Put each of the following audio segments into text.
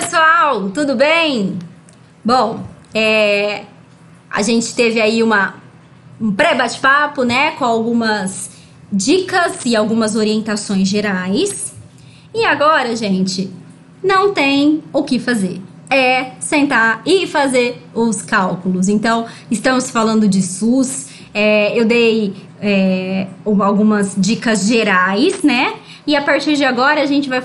pessoal, tudo bem? Bom, a gente teve aí um pré-bate-papo, né, com algumas dicas e algumas orientações gerais. E agora, gente, não tem o que fazer. É sentar e fazer os cálculos. Então, estamos falando de SUS. Eu dei algumas dicas gerais, né? E a partir de agora a gente vai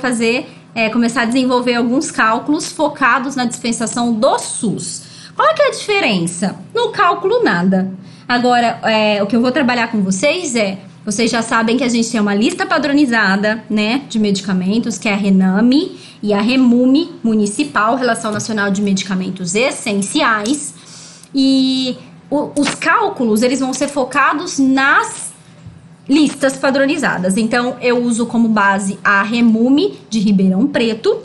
começar a desenvolver alguns cálculos focados na dispensação do SUS. Qual é que é a diferença? No cálculo, nada. Agora, o que eu vou trabalhar com vocês vocês já sabem que a gente tem uma lista padronizada, né, de medicamentos, que é a RENAME e a REMUME Municipal, Relação Nacional de Medicamentos Essenciais. E os cálculos, eles vão ser focados nas listas padronizadas. Então, eu uso como base a REMUME de Ribeirão Preto,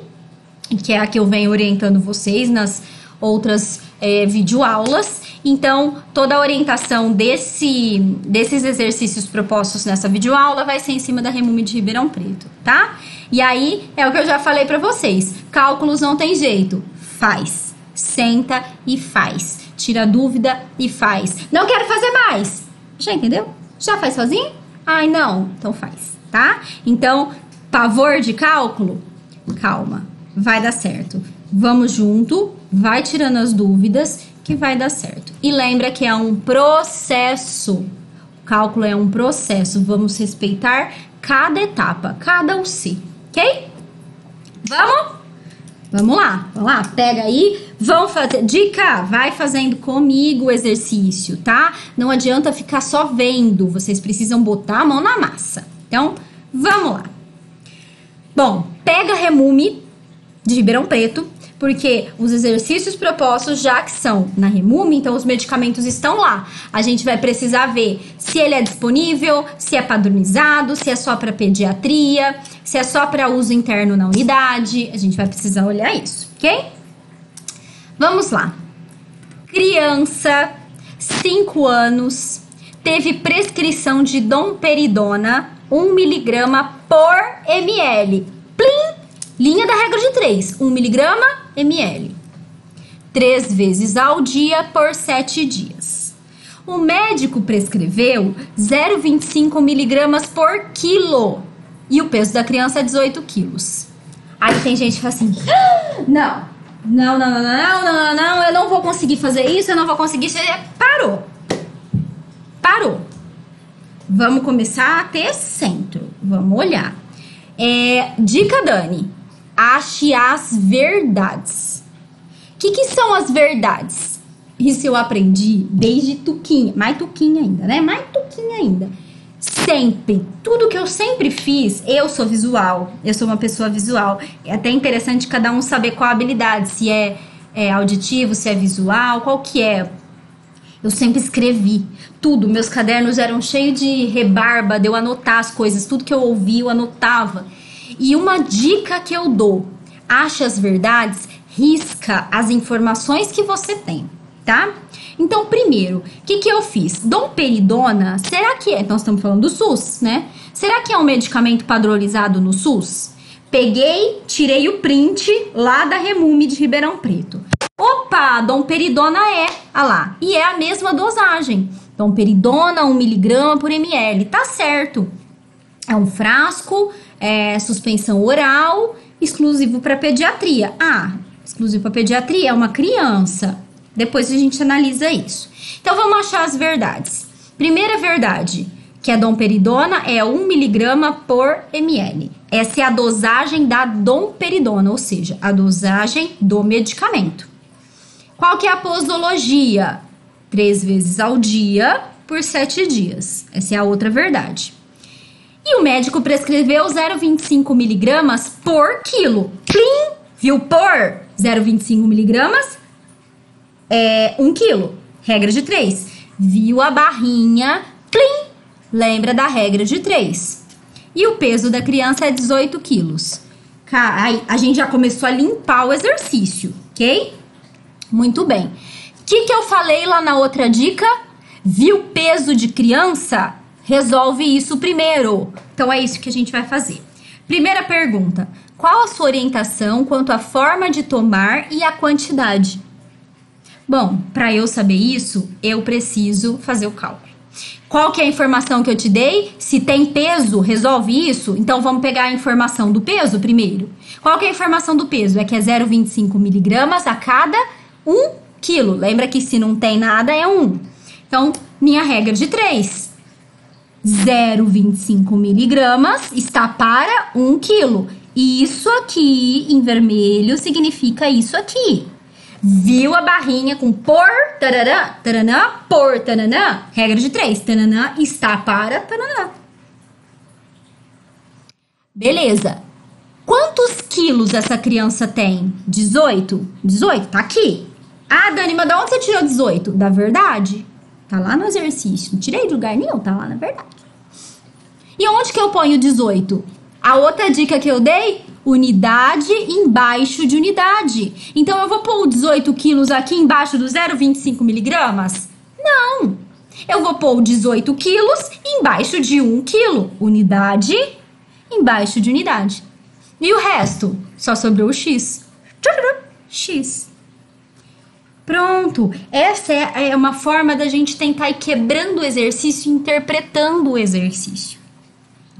que é a que eu venho orientando vocês nas outras videoaulas. Então, toda a orientação desses exercícios propostos nessa videoaula vai ser em cima da REMUME de Ribeirão Preto, tá? E aí, é o que eu já falei pra vocês. Cálculos não tem jeito. Faz. Senta e faz. Tira dúvida e faz. Não quero fazer mais. Já entendeu? Já faz sozinho? Ai, não. Então faz, tá? Então, pavor de cálculo? Calma. Vai dar certo. Vamos junto. Vai tirando as dúvidas que vai dar certo. E lembra que é um processo. O cálculo é um processo. Vamos respeitar cada etapa, cada UC, ok? Vamos? Vamos lá, pega aí, vão fazer, dica, vai fazendo comigo o exercício, tá? Não adianta ficar só vendo, vocês precisam botar a mão na massa. Então, vamos lá. Bom, pega a REMUME de Ribeirão Preto, porque os exercícios propostos, já que são na REMUME, então os medicamentos estão lá. A gente vai precisar ver se ele é disponível, se é padronizado, se é só para pediatria, se é só para uso interno na unidade. A gente vai precisar olhar isso, ok? Vamos lá. Criança, 5 anos, teve prescrição de domperidona, 1 mg por ml. Plim! Linha da regra de 3, 1 mg ml. 3 vezes ao dia por 7 dias. O médico prescreveu 0,25 mg por quilo. E o peso da criança é 18 quilos. Aí tem gente que fala assim, não, eu não vou conseguir fazer isso, eu não vou conseguir... Parou. Vamos começar a ter centro. Vamos olhar. Dica, Dani. Ache as verdades. O que são as verdades? Isso eu aprendi desde tuquinha. Mais tuquinha ainda, né? Mais tuquinha ainda. Sempre. Tudo que eu sempre fiz, eu sou visual. Eu sou uma pessoa visual. É até interessante cada um saber qual a habilidade. Se é auditivo, se é visual, qual que é. Eu sempre escrevi tudo. Meus cadernos eram cheios de rebarba, de eu anotar as coisas. Tudo que eu ouvia, eu anotava. E uma dica que eu dou, acha as verdades, risca as informações que você tem, tá? Então, primeiro, o que eu fiz? Domperidona, será que é? Nós estamos falando do SUS, né? Será que é um medicamento padronizado no SUS? Peguei, tirei o print lá da REMUME de Ribeirão Preto. Opa, domperidona olha lá, e é a mesma dosagem. Domperidona, 1 mg por ml, tá certo. É um frasco, suspensão oral, exclusivo para pediatria. Exclusivo para pediatria é uma criança. Depois a gente analisa isso. Então, vamos achar as verdades. Primeira verdade, que a domperidona é 1 mg por ml. Essa é a dosagem da domperidona, ou seja, a dosagem do medicamento. Qual que é a posologia? 3 vezes ao dia por 7 dias. Essa é a outra verdade. E o médico prescreveu 0,25 mg por quilo. Plim! Viu por 0,25 mg? 1 quilo. Regra de 3. Viu a barrinha? Plim! Lembra da regra de 3. E o peso da criança é 18 quilos. Aí a gente já começou a limpar o exercício, ok? Muito bem. O que eu falei lá na outra dica? Viu peso de criança? Resolve isso primeiro. Então, é isso que a gente vai fazer. Primeira pergunta. Qual a sua orientação quanto à forma de tomar e a quantidade? Bom, para eu saber isso, eu preciso fazer o cálculo. Qual que é a informação que eu te dei? Se tem peso, resolve isso? Então, vamos pegar a informação do peso primeiro. Qual que é a informação do peso? É que é 0,25 miligramas a cada 1 quilo. Lembra que se não tem nada, é 1. Então, minha regra de 3. 0,25 miligramas está para 1 quilo. E isso aqui, em vermelho, significa isso aqui. Viu a barrinha com por, tarará, taranã, por, tananã? Regra de 3. Tananã está para tananã. Beleza. Quantos quilos essa criança tem? 18? 18, tá aqui. Ah, Dani, mas da onde você tirou 18? Da verdade. Tá lá no exercício. Não tirei de lugar nenhum, tá lá na verdade. E onde que eu ponho 18? A outra dica que eu dei? Unidade embaixo de unidade. Então, eu vou pôr 18 quilos aqui embaixo do 0,25 miligramas? Não. Eu vou pôr 18 quilos embaixo de 1 quilo. Unidade embaixo de unidade. E o resto? Só sobrou o X. X. Pronto. Essa é uma forma da gente tentar ir quebrando o exercício, interpretando o exercício.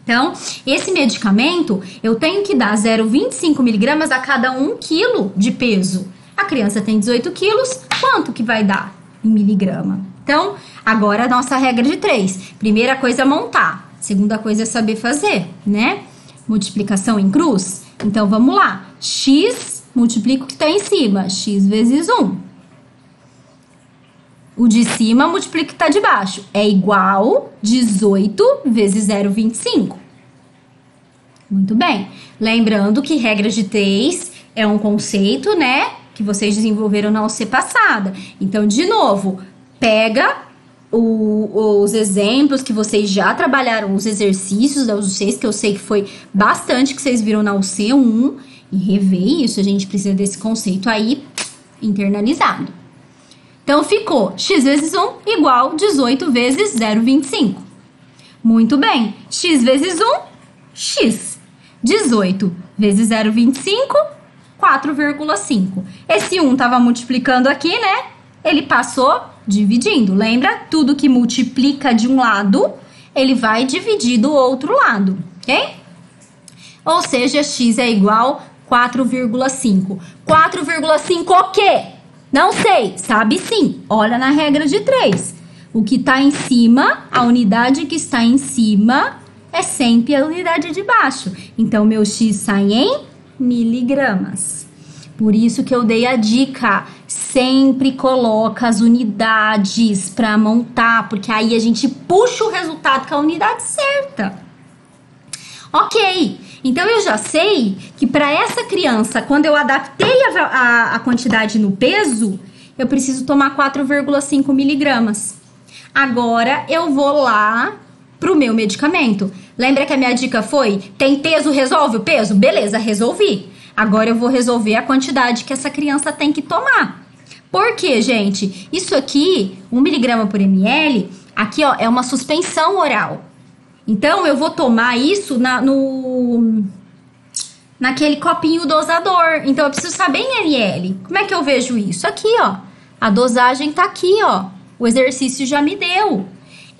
Então, esse medicamento, eu tenho que dar 0,25 miligramas a cada 1 quilo de peso. A criança tem 18 quilos, quanto que vai dar em miligrama? Então, agora a nossa regra de 3. Primeira coisa é montar. Segunda coisa é saber fazer, né? Multiplicação em cruz. Então, vamos lá. X, multiplica o que está em cima. X vezes 1. O de cima multiplica o que está de baixo. É igual 18 vezes 0,25. Muito bem. Lembrando que regra de 3 é um conceito, né? Que vocês desenvolveram na OC passada. Então, de novo, pega os exemplos que vocês já trabalharam, os exercícios da UC6, que eu sei que foi bastante que vocês viram na UC1, e rever isso. A gente precisa desse conceito aí internalizado. Então, ficou x vezes 1 igual 18 vezes 0,25. Muito bem. X vezes 1, x. 18 vezes 0,25, 4,5. Esse 1 estava multiplicando aqui, né? Ele passou dividindo. Lembra? Tudo que multiplica de um lado, ele vai dividir do outro lado, ok? Ou seja, x é igual 4,5. 4,5 o quê? Não sei, sabe sim. Olha na regra de 3. O que está em cima, a unidade que está em cima é sempre a unidade de baixo. Então, meu x sai em miligramas. Por isso que eu dei a dica. Sempre coloca as unidades para montar, porque aí a gente puxa o resultado com a unidade certa. Ok. Então, eu já sei que para essa criança, quando eu adaptei a quantidade no peso, eu preciso tomar 4,5 miligramas. Agora, eu vou lá pro meu medicamento. Lembra que a minha dica foi, tem peso, resolve o peso? Beleza, resolvi. Agora, eu vou resolver a quantidade que essa criança tem que tomar. Por quê, gente? Isso aqui, 1 miligrama por ml, aqui ó, é uma suspensão oral. Então, eu vou tomar isso naquele copinho dosador. Então, eu preciso saber em ml. Como é que eu vejo isso? Aqui, ó. A dosagem tá aqui, ó. O exercício já me deu.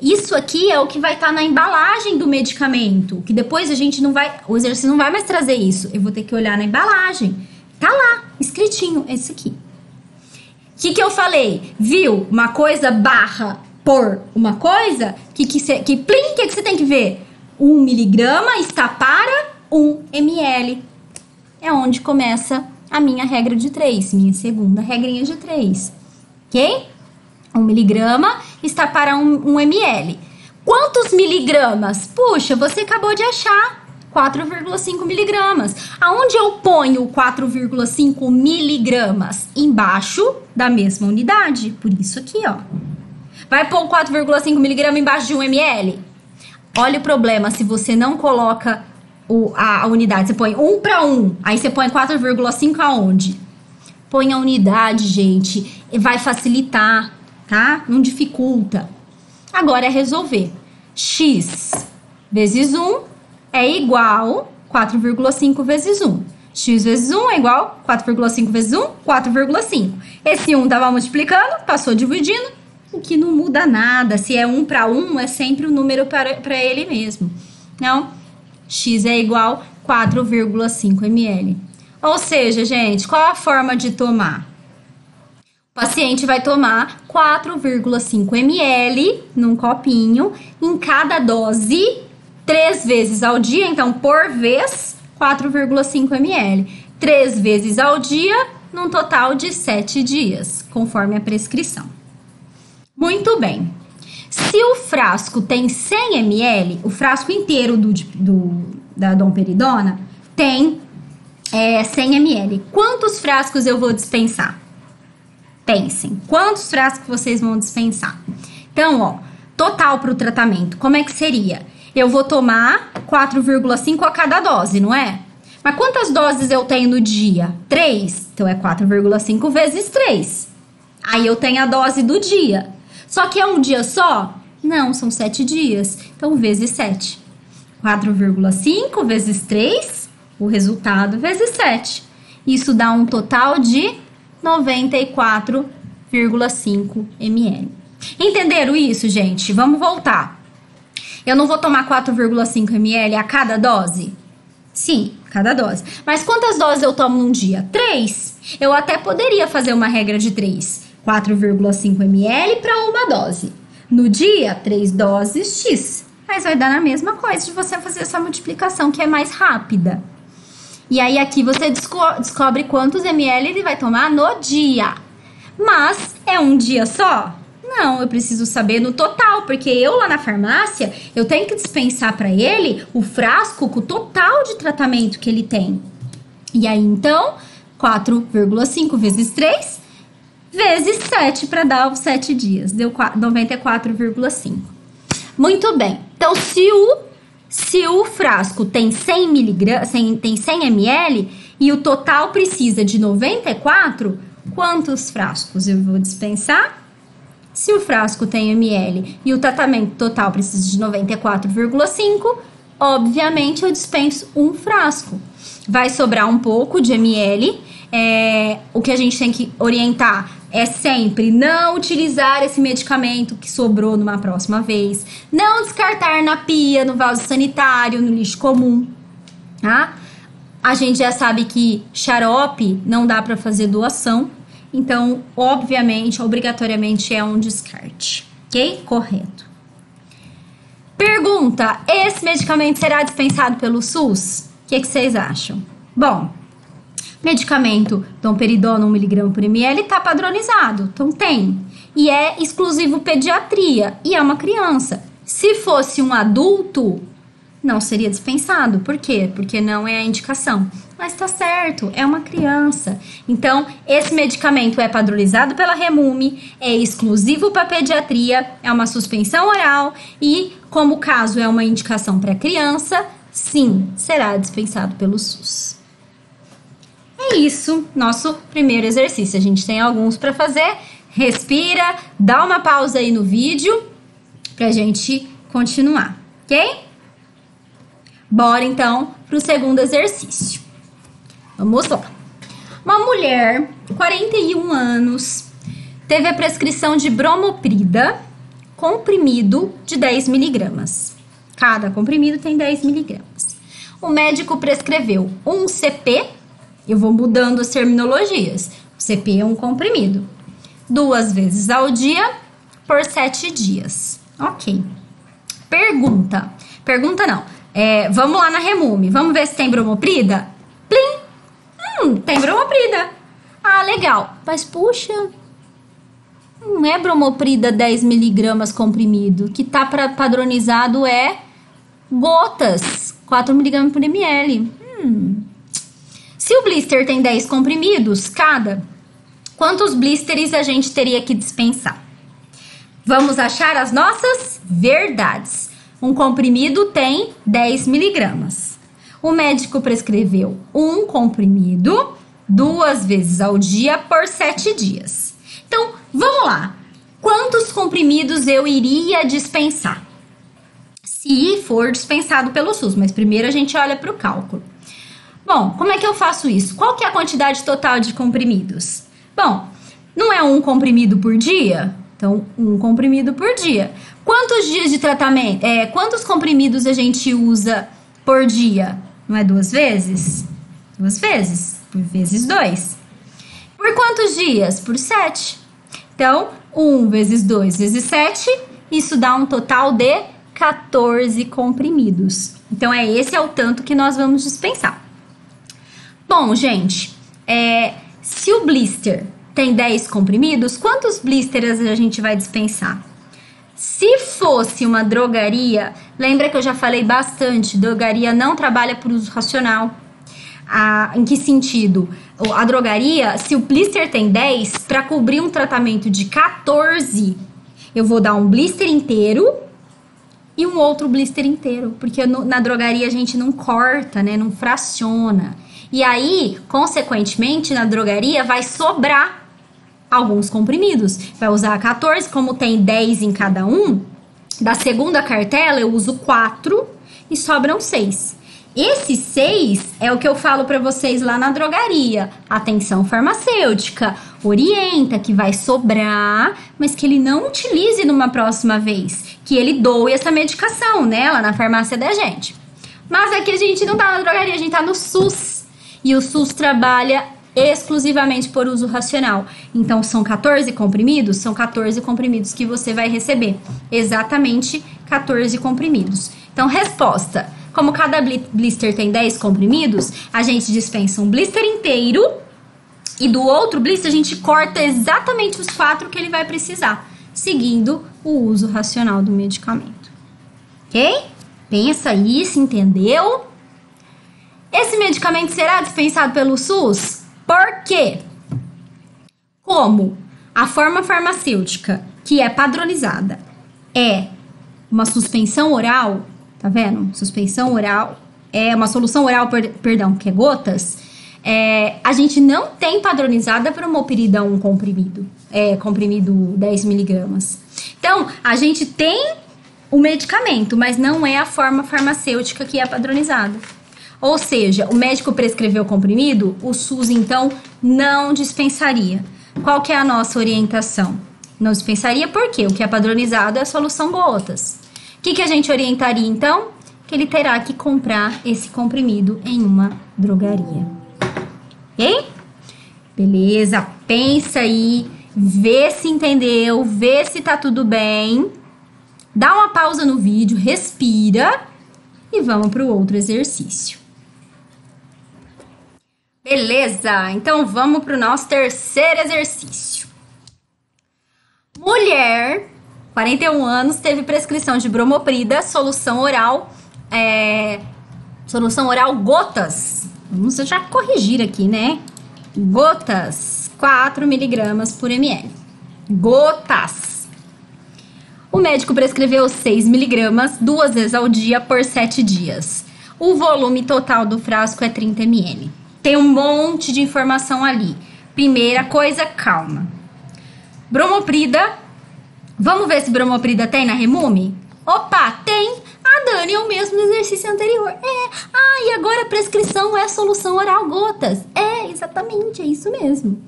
Isso aqui é o que vai estar na embalagem do medicamento. Que depois a gente não vai... O exercício não vai mais trazer isso. Eu vou ter que olhar na embalagem. Tá lá, escritinho, esse aqui. O que eu falei? Viu? Uma coisa barra... por uma coisa, que você tem que ver? 1 miligrama está para 1 ml. É onde começa a minha regra de 3, minha segunda regrinha de 3. Ok? 1 miligrama está para 1 ml. Quantos miligramas? Puxa, você acabou de achar 4,5 miligramas. Aonde eu ponho 4,5 miligramas? Embaixo da mesma unidade. Por isso aqui, ó. Vai pôr 4,5 miligramas embaixo de 1 ml? Olha o problema, se você não coloca a unidade, você põe 1 para 1, aí você põe 4,5 aonde? Põe a unidade, gente, vai facilitar, tá? Não dificulta. Agora é resolver. X vezes 1 é igual 4,5 vezes 1. X vezes 1 é igual 4,5 vezes 1, 4,5. Esse 1 estava multiplicando, passou dividindo, o que não muda nada. Se é 1 para 1, é sempre o número para ele mesmo. Então, X é igual 4,5 ml. Ou seja, gente, qual a forma de tomar? O paciente vai tomar 4,5 ml num copinho em cada dose, 3 vezes ao dia, então por vez 4,5 ml. 3 vezes ao dia, num total de 7 dias, conforme a prescrição. Muito bem. Se o frasco tem 100 ml, o frasco inteiro da domperidona tem 100 ml. Quantos frascos eu vou dispensar? Pensem, quantos frascos vocês vão dispensar? Então, ó, total para o tratamento, como é que seria? Eu vou tomar 4,5 a cada dose, não é? Mas quantas doses eu tenho no dia? 3. Então, é 4,5 vezes 3. Aí, eu tenho a dose do dia. Só que é um dia só? Não, são 7 dias. Então, vezes 7. 4,5 vezes 3, o resultado vezes 7. Isso dá um total de 94,5 ml. Entenderam isso, gente? Vamos voltar. Eu não vou tomar 4,5 ml a cada dose? Sim, cada dose. Mas quantas doses eu tomo num dia? 3. Eu até poderia fazer uma regra de 3. 4,5 ml para uma dose. No dia, 3 doses X. Mas vai dar na mesma coisa de você fazer essa multiplicação, que é mais rápida. E aí, aqui você descobre quantos ml ele vai tomar no dia. Mas, é um dia só? Não, eu preciso saber no total, porque eu lá na farmácia, eu tenho que dispensar para ele o frasco com o total de tratamento que ele tem. E aí, então, 4,5 vezes 3, vezes 7 para dar os 7 dias. Deu 94,5. Muito bem. Então, se o frasco tem 100 ml e o total precisa de 94, quantos frascos eu vou dispensar? Se o frasco tem ml e o tratamento total precisa de 94,5, obviamente eu dispenso um frasco. Vai sobrar um pouco de ml. O que a gente tem que orientar é sempre não utilizar esse medicamento que sobrou numa próxima vez. Não descartar na pia, no vaso sanitário, no lixo comum, tá? A gente já sabe que xarope não dá para fazer doação. Então, obviamente, obrigatoriamente é um descarte, ok? Correto. Pergunta, esse medicamento será dispensado pelo SUS? O que vocês acham? Bom, medicamento domperidona 1 mg por ml está padronizado, então tem. E é exclusivo pediatria, e é uma criança. Se fosse um adulto, não seria dispensado. Por quê? Porque não é a indicação. Mas tá certo, é uma criança. Então, esse medicamento é padronizado pela Remume, é exclusivo para pediatria, é uma suspensão oral e, como o caso é uma indicação para criança, sim, será dispensado pelo SUS. É isso, nosso primeiro exercício. A gente tem alguns para fazer. Respira, dá uma pausa aí no vídeo pra gente continuar, ok? Bora então pro segundo exercício. Vamos lá. Uma mulher, 41 anos, teve a prescrição de bromoprida, comprimido de 10 miligramas. Cada comprimido tem 10 miligramas. O médico prescreveu um CP, eu vou mudando as terminologias. O CP é um comprimido. 2 vezes ao dia, por 7 dias. Ok. Pergunta. Pergunta não. Vamos lá na Remume. Vamos ver se tem bromoprida? Plim! Tem bromoprida. Ah, legal. Mas, puxa, não é bromoprida 10 miligramas comprimido. O que tá padronizado é gotas, 4 miligramas por ml. Se o blister tem 10 comprimidos cada, quantos blisters a gente teria que dispensar? Vamos achar as nossas verdades. Um comprimido tem 10 miligramas. O médico prescreveu um comprimido 2 vezes ao dia por 7 dias. Então, vamos lá. Quantos comprimidos eu iria dispensar? Se for dispensado pelo SUS, mas primeiro a gente olha para o cálculo. Bom, como é que eu faço isso? Qual que é a quantidade total de comprimidos? Bom, não é um comprimido por dia? Então, um comprimido por dia. Quantos dias de tratamento? Quantos comprimidos a gente usa por dia? Não é 2 vezes? 2 vezes. Por vezes 2. Por quantos dias? Por 7. Então, 1 vezes 2 vezes 7, isso dá um total de 14 comprimidos. Então, esse é o tanto que nós vamos dispensar. Bom, gente, se o blister tem 10 comprimidos, quantos blisters a gente vai dispensar? Se fosse uma drogaria, lembra que eu já falei bastante, drogaria não trabalha por uso racional. Em que sentido? A drogaria, se o blister tem 10, para cobrir um tratamento de 14, eu vou dar um blister inteiro e um outro blister inteiro, porque na drogaria a gente não corta, né? Não fraciona. E aí, consequentemente, na drogaria vai sobrar alguns comprimidos. Vai usar 14, como tem 10 em cada um, da segunda cartela eu uso 4 e sobram 6. Esse 6 é o que eu falo para vocês lá na drogaria. Atenção farmacêutica, orienta que vai sobrar, mas que ele não utilize numa próxima vez. Que ele doe essa medicação, né, lá na farmácia da gente. Mas aqui a gente não tá na drogaria, a gente tá no SUS. E o SUS trabalha exclusivamente por uso racional. Então, são 14 comprimidos? São 14 comprimidos que você vai receber. Exatamente 14 comprimidos. Então, resposta. Como cada blister tem 10 comprimidos, a gente dispensa um blister inteiro e do outro blister a gente corta exatamente os 4 que ele vai precisar, seguindo o uso racional do medicamento. Ok? Pensa isso, entendeu? Esse medicamento será dispensado pelo SUS? Por quê? Como a forma farmacêutica, que é padronizada, é uma suspensão oral, tá vendo? Suspensão oral, é uma solução oral, perdão, que é gotas, a gente não tem padronizada para Bromoprida um comprimido, comprimido 10 miligramas. Então, a gente tem o medicamento, mas não é a forma farmacêutica que é padronizada. Ou seja, o médico prescreveu o comprimido, o SUS, então, não dispensaria. Qual que é a nossa orientação? Não dispensaria porque o que é padronizado é a solução gotas. O que a gente orientaria, então? Que ele terá que comprar esse comprimido em uma drogaria. Ok? Beleza, pensa aí, vê se entendeu, vê se tá tudo bem. Dá uma pausa no vídeo, respira e vamos para o outro exercício. Beleza, então vamos para o nosso terceiro exercício. Mulher, 41 anos, teve prescrição de Bromoprida, solução oral gotas. Vamos já corrigir aqui, né? Gotas, 4 miligramas por ml. Gotas. O médico prescreveu 6 miligramas 2 vezes ao dia por 7 dias. O volume total do frasco é 30 ml. Tem um monte de informação ali. Primeira coisa, calma. Bromoprida. Vamos ver se Bromoprida tem na Remume? Opa, tem. Ah, Dani, é o mesmo do exercício anterior. E agora a prescrição é solução oral gotas. Exatamente, é isso mesmo.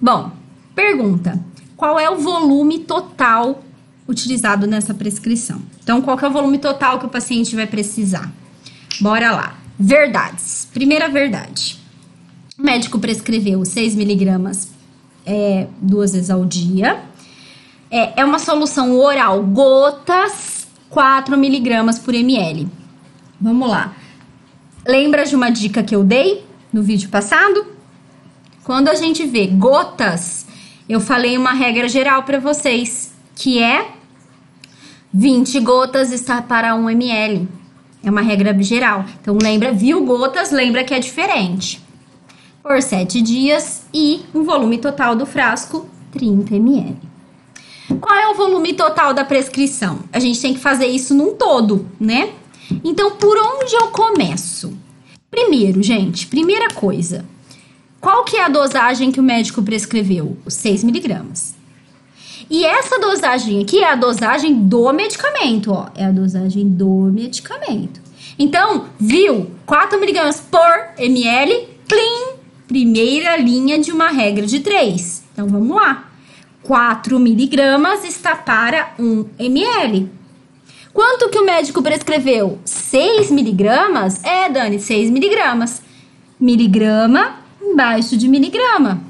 Bom, pergunta. Qual é o volume total utilizado nessa prescrição? Então, qual que é o volume total que o paciente vai precisar? Bora lá. Verdades. Primeira verdade. O médico prescreveu 6 miligramas 2 vezes ao dia. É uma solução oral gotas, 4 miligramas por ml. Vamos lá. Lembra de uma dica que eu dei no vídeo passado? Quando a gente vê gotas, eu falei uma regra geral para vocês, que é 20 gotas está para 1 ml. É uma regra geral. Então, viu gotas, lembra que é diferente. Por 7 dias e um volume total do frasco, 30 ml. Qual é o volume total da prescrição? A gente tem que fazer isso num todo, né? Então, por onde eu começo? Primeiro, gente, primeira coisa. Qual que é a dosagem que o médico prescreveu? 6 miligramas. E essa dosagem aqui é a dosagem do medicamento, ó. É a dosagem do medicamento. Então, viu? 4 miligramas por ml, plim! Primeira linha de uma regra de 3. Então, vamos lá. 4 miligramas está para 1 ml. Quanto que o médico prescreveu? 6 miligramas? É, Dani, 6 miligramas. Miligrama embaixo de miligrama.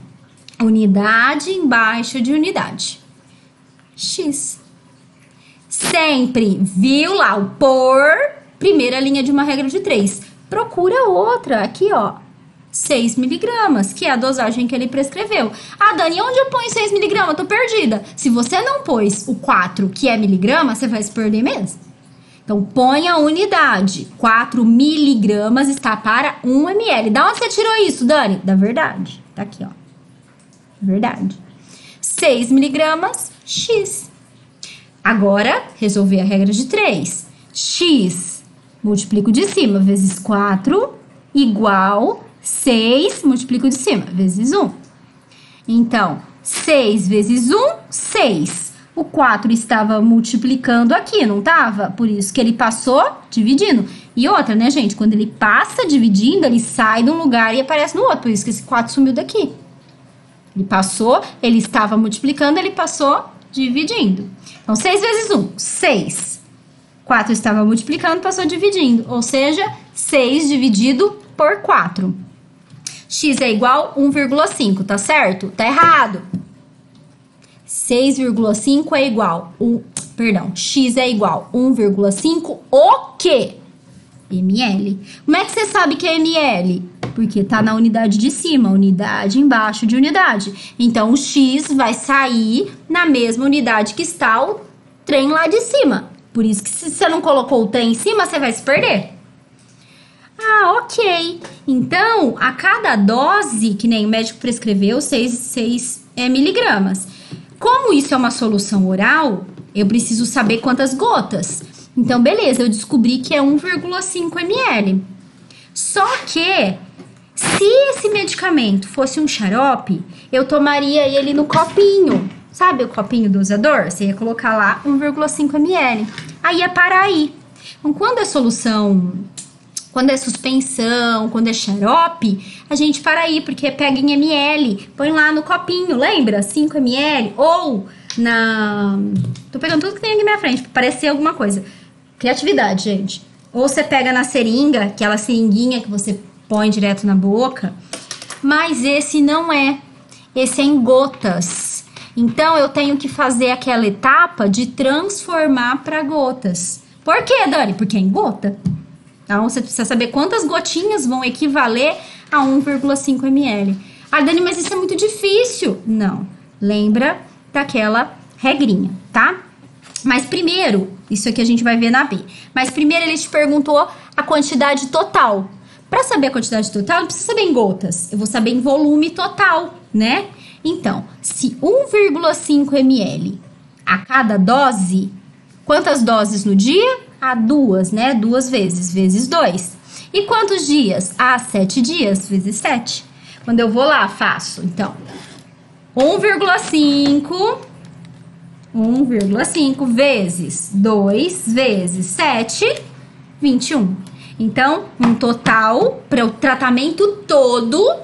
Unidade embaixo de unidade. X. Sempre viu lá o por, primeira linha de uma regra de 3. Procura outra, aqui ó, 6 miligramas, que é a dosagem que ele prescreveu. Ah, Dani, onde eu ponho 6 miligramas? Tô perdida. Se você não pôs o 4, que é miligrama, você vai se perder mesmo. Então, põe a unidade. 4 miligramas está para 1 ml. Da onde você tirou isso, Dani? Da verdade. Tá aqui, ó. Verdade. 6 miligramas, X. Agora, resolver a regra de 3. X, multiplico de cima, vezes 4, igual 6, multiplico de cima, vezes 1. Então, 6 vezes 1, 6. O 4 estava multiplicando aqui, não estava? Por isso que ele passou dividindo. E outra, né, gente? Quando ele passa dividindo, ele sai de um lugar e aparece no outro. Por isso que esse 4 sumiu daqui. Ele passou, ele estava multiplicando, ele passou dividindo. Então, 6 vezes 1, 6. 4 estava multiplicando, passou dividindo. Ou seja, 6 dividido por 4. X é igual a 1,5, tá certo? Tá errado. 6,5 é igual... X é igual a 1,5 o quê? ml. Como é que você sabe que é ml? Porque tá na unidade de cima, unidade embaixo de unidade. Então, o X vai sair na mesma unidade que está o trem lá de cima. Por isso que se você não colocou o trem em cima, você vai se perder. Ah, ok. Então, a cada dose, que nem o médico prescreveu, 6 miligramas. Como isso é uma solução oral, eu preciso saber quantas gotas. Então, beleza, eu descobri que é 1,5 ml. Só que, se esse medicamento fosse um xarope, eu tomaria ele no copinho. Sabe o copinho dosador? Você ia colocar lá 1,5 ml. Aí ia parar aí. Então, quando é solução, quando é suspensão, quando é xarope, a gente para aí, porque pega em ml. Põe lá no copinho, lembra? 5 ml. Ou na... Tô pegando tudo que tem aqui na minha frente, pra parecer alguma coisa. Criatividade, gente. Ou você pega na seringa, aquela seringuinha que você põe direto na boca. Mas esse não é. Esse é em gotas. Então, eu tenho que fazer aquela etapa de transformar para gotas. Por quê, Dani? Porque é em gota. Então, você precisa saber quantas gotinhas vão equivaler a 1,5 ml. Ah, Dani, mas isso é muito difícil. Não. Lembra daquela regrinha, tá? Mas primeiro, isso aqui a gente vai ver na B. Mas primeiro ele te perguntou a quantidade total. Para saber a quantidade total, não precisa saber em gotas. Eu vou saber em volume total, né? Então, se 1,5 ml a cada dose, quantas doses no dia? Ah, 2, né? 2 vezes, vezes 2. E quantos dias? Ah, 7 dias, vezes 7. Quando eu vou lá, faço, então, 1,5 vezes 2 vezes 7, 21. Então, um total para o tratamento todo,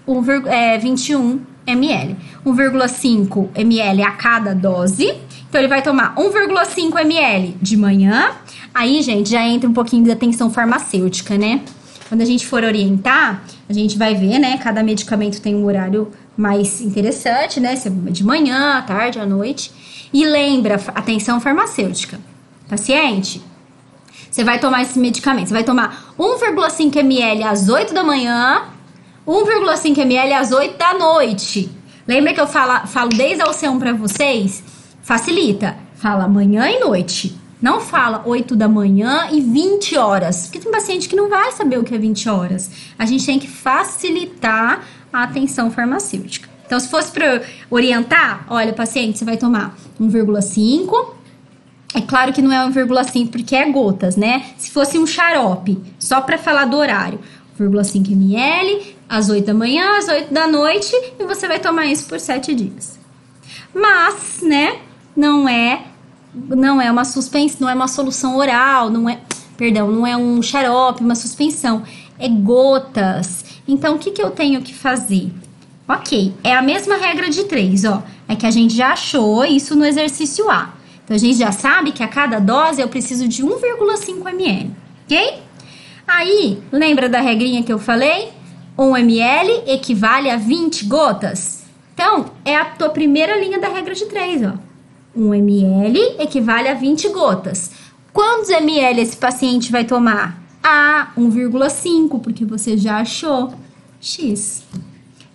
21 ml. 1,5 ml a cada dose. Então, ele vai tomar 1,5 ml de manhã. Aí, gente, já entra um pouquinho de atenção farmacêutica, né? Quando a gente for orientar, a gente vai ver, né? Cada medicamento tem um horário mais interessante, né? Se é de manhã, à tarde, à noite. E lembra, atenção farmacêutica. Paciente, você vai tomar esse medicamento. Você vai tomar 1,5 ml às 8 da manhã, 1,5 ml às 8 da noite. Lembra que eu falo desde a C1 para vocês? Facilita. Fala manhã e noite. Não fala 8 da manhã e 20 horas. Porque tem paciente que não vai saber o que é 20 horas. A gente tem que facilitar a atenção farmacêutica. Então, se fosse para orientar, olha, paciente, você vai tomar 1,5. É claro que não é 1,5 porque é gotas, né? Se fosse um xarope, só para falar do horário, 1,5 ml, às 8 da manhã, às 8 da noite, e você vai tomar isso por 7 dias. Mas, né, não é uma suspensão, não é uma solução oral, não Perdão, não é um xarope, uma suspensão. É gotas. Então, o que eu tenho que fazer? Ok, é a mesma regra de 3, ó. É que a gente já achou isso no exercício A. Então, a gente já sabe que a cada dose eu preciso de 1,5 ml, ok? Aí, lembra da regrinha que eu falei? 1 ml equivale a 20 gotas. Então, é a tua primeira linha da regra de 3, ó. 1 ml equivale a 20 gotas. Quantos ml esse paciente vai tomar? Ah, 1,5, porque você já achou X.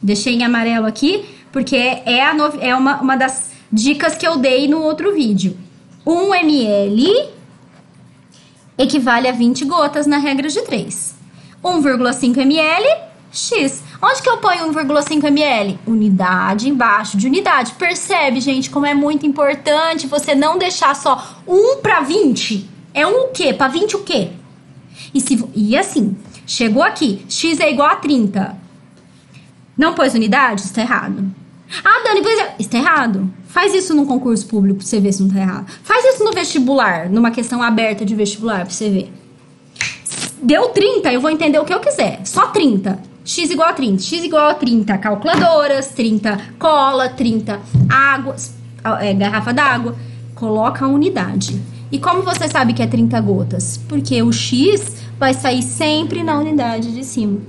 Deixei em amarelo aqui, porque é uma das dicas que eu dei no outro vídeo. 1 ml equivale a 20 gotas na regra de 3. 1,5 ml, X. Onde que eu ponho 1,5 ml? Unidade embaixo de unidade. Percebe, gente, como é muito importante você não deixar só 1 para 20. É um o quê? Para 20 o quê? E assim, chegou aqui, X é igual a 30. Não pôs unidade? Está errado. Ah, Dani, pois é. Está errado. Faz isso num concurso público pra você ver se não tá errado. Faz isso no vestibular, numa questão aberta de vestibular pra você ver. Deu 30, eu vou entender o que eu quiser. Só 30. X igual a 30. X igual a 30 calculadoras, 30 cola, 30 águas, garrafa d'água. Coloca a unidade. E como você sabe que é 30 gotas? Porque o X vai sair sempre na unidade de cima.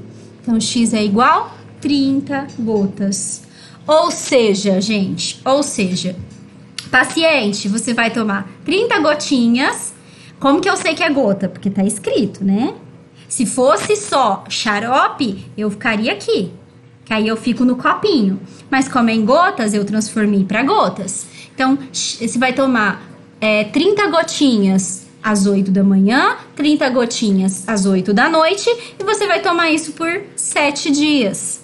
Então, X é igual a 30 gotas. Ou seja, gente, paciente, você vai tomar 30 gotinhas. Como que eu sei que é gota? Porque tá escrito, né? Se fosse só xarope, eu ficaria aqui. Que aí eu fico no copinho. Mas como é em gotas, eu transformei para gotas. Então, você vai tomar 30 gotinhas às 8 da manhã, 30 gotinhas às 8 da noite. E você vai tomar isso por 7 dias.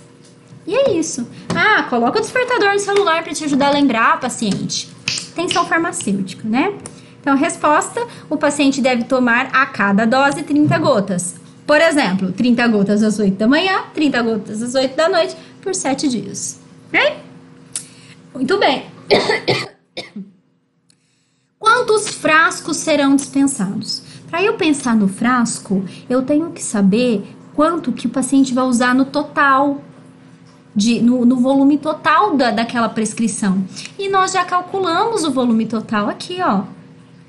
E é isso. Ah, coloca o despertador no celular para te ajudar a lembrar, paciente. Tensão farmacêutica, né? Então, resposta, o paciente deve tomar a cada dose 30 gotas. Por exemplo, 30 gotas às 8 da manhã, 30 gotas às 8 da noite, por 7 dias. Ok? Muito bem. Quantos frascos serão dispensados? Para eu pensar no frasco, eu tenho que saber quanto que o paciente vai usar no total. No volume total daquela prescrição. E nós já calculamos o volume total aqui, ó.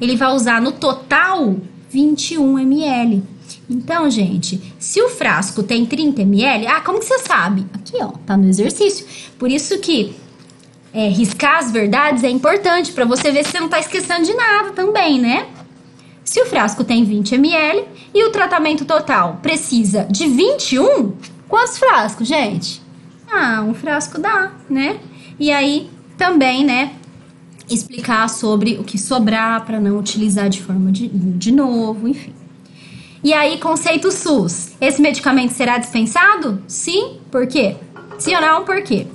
Ele vai usar no total 21 ml. Então, gente, se o frasco tem 30 ml, como que você sabe? Aqui, ó, tá no exercício. Por isso que riscar as verdades é importante para você ver se você não tá esquecendo de nada também, né? Se o frasco tem 20 ml e o tratamento total precisa de 21, quantos frascos, gente? Um frasco dá, né? E aí, também, né, explicar sobre o que sobrar para não utilizar de forma de novo, enfim. E aí, conceito SUS. Esse medicamento será dispensado? Sim. Por quê? Sim ou não? Por quê?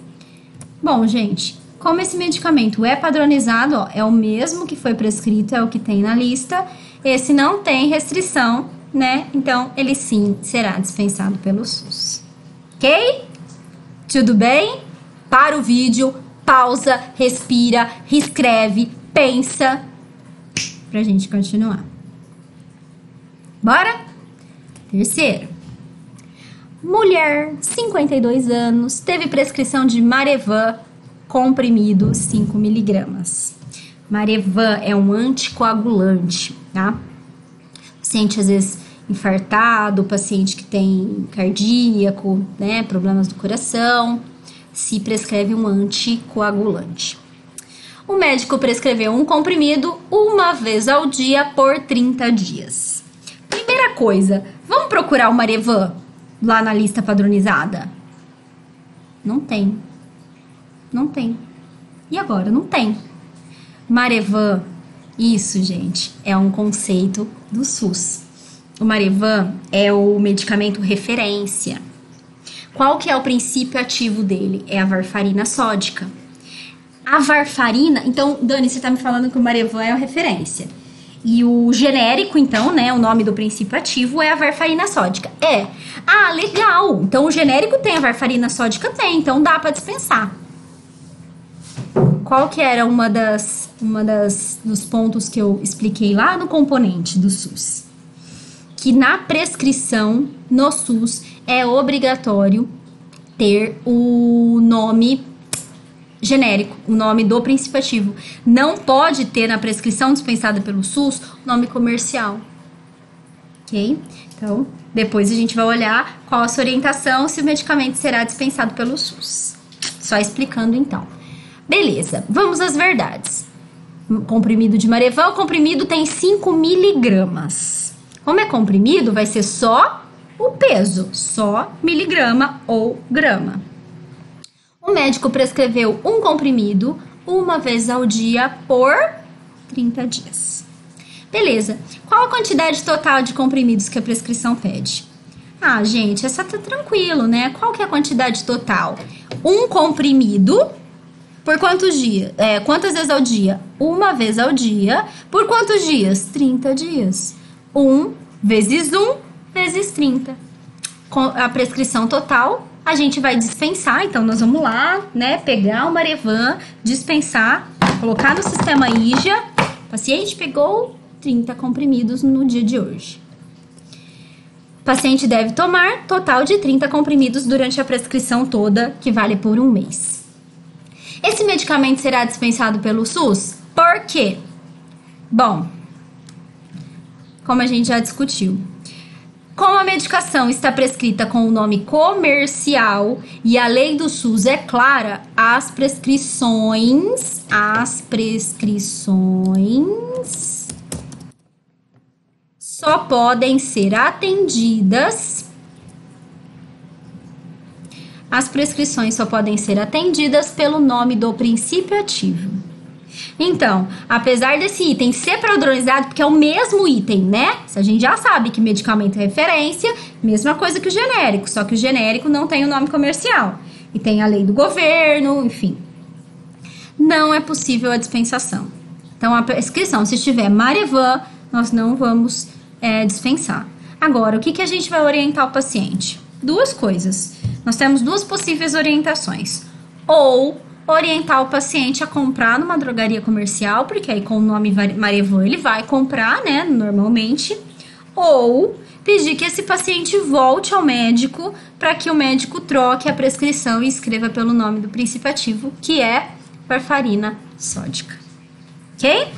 Bom, gente, como esse medicamento é padronizado, ó, é o mesmo que foi prescrito, é o que tem na lista, esse não tem restrição, né? Então, ele sim será dispensado pelo SUS. Ok? Tudo bem? Para o vídeo, pausa, respira, reescreve, pensa, pra gente continuar. Bora? Terceiro. Mulher, 52 anos, teve prescrição de Marevan, comprimido 5 miligramas. Marevan é um anticoagulante, tá? Paciente, às vezes, infartado, paciente que tem cardíaco, né, problemas do coração, se prescreve um anticoagulante. O médico prescreveu um comprimido uma vez ao dia por 30 dias. Primeira coisa, vamos procurar o Marevan lá na lista padronizada? Não tem. Não tem. E agora? Não tem. Marevan, isso, gente, é um conceito do SUS. O Marevan é o medicamento referência. Qual que é o princípio ativo dele? É a varfarina sódica. A varfarina... Então, Dani, você tá me falando que o Marevan é a referência. E o genérico, então, né, o nome do princípio ativo é a varfarina sódica. Legal. Então, o genérico tem, a varfarina sódica tem, então dá para dispensar. Qual que era dos pontos que eu expliquei lá no componente do SUS? que na prescrição no SUS é obrigatório ter o nome genérico, o nome do princípio ativo. Não pode ter na prescrição dispensada pelo SUS o nome comercial. Ok? Então, depois a gente vai olhar qual a sua orientação, se o medicamento será dispensado pelo SUS. Só explicando então. Beleza, vamos às verdades. Comprimido de Marevan, o comprimido tem 5 miligramas. Como é comprimido, vai ser só o peso, só miligrama ou grama. O médico prescreveu um comprimido uma vez ao dia por 30 dias. Beleza, qual a quantidade total de comprimidos que a prescrição pede? Ah, gente, essa tá tranquilo, né? Qual que é a quantidade total? Um comprimido por quantos dias? Quantas vezes ao dia? Uma vez ao dia. Por quantos dias? 30 dias. 1 vezes 1 vezes 30. Com a prescrição total, a gente vai dispensar. Então, nós vamos lá, né? Pegar o Marevan, dispensar, colocar no sistema IJA. O paciente pegou 30 comprimidos no dia de hoje. O paciente deve tomar total de 30 comprimidos durante a prescrição toda, que vale por um mês. Esse medicamento será dispensado pelo SUS? Por quê? Bom, como a gente já discutiu, como a medicação está prescrita com o nome comercial e a lei do SUS é clara, as prescrições só podem ser atendidas. As prescrições só podem ser atendidas pelo nome do princípio ativo. Então, apesar desse item ser padronizado, porque é o mesmo item, né? A gente já sabe que medicamento é referência, mesma coisa que o genérico, só que o genérico não tem o nome comercial. E tem a lei do governo, enfim. Não é possível a dispensação. Então, a prescrição, se estiver Marevan, nós não vamos dispensar. Agora, o que a gente vai orientar o paciente? Duas coisas. Nós temos duas possíveis orientações. Ou orientar o paciente a comprar numa drogaria comercial, porque aí com o nome Marevan ele vai comprar, né, normalmente. Ou pedir que esse paciente volte ao médico para que o médico troque a prescrição e escreva pelo nome do princípio ativo, que é warfarina sódica. Ok?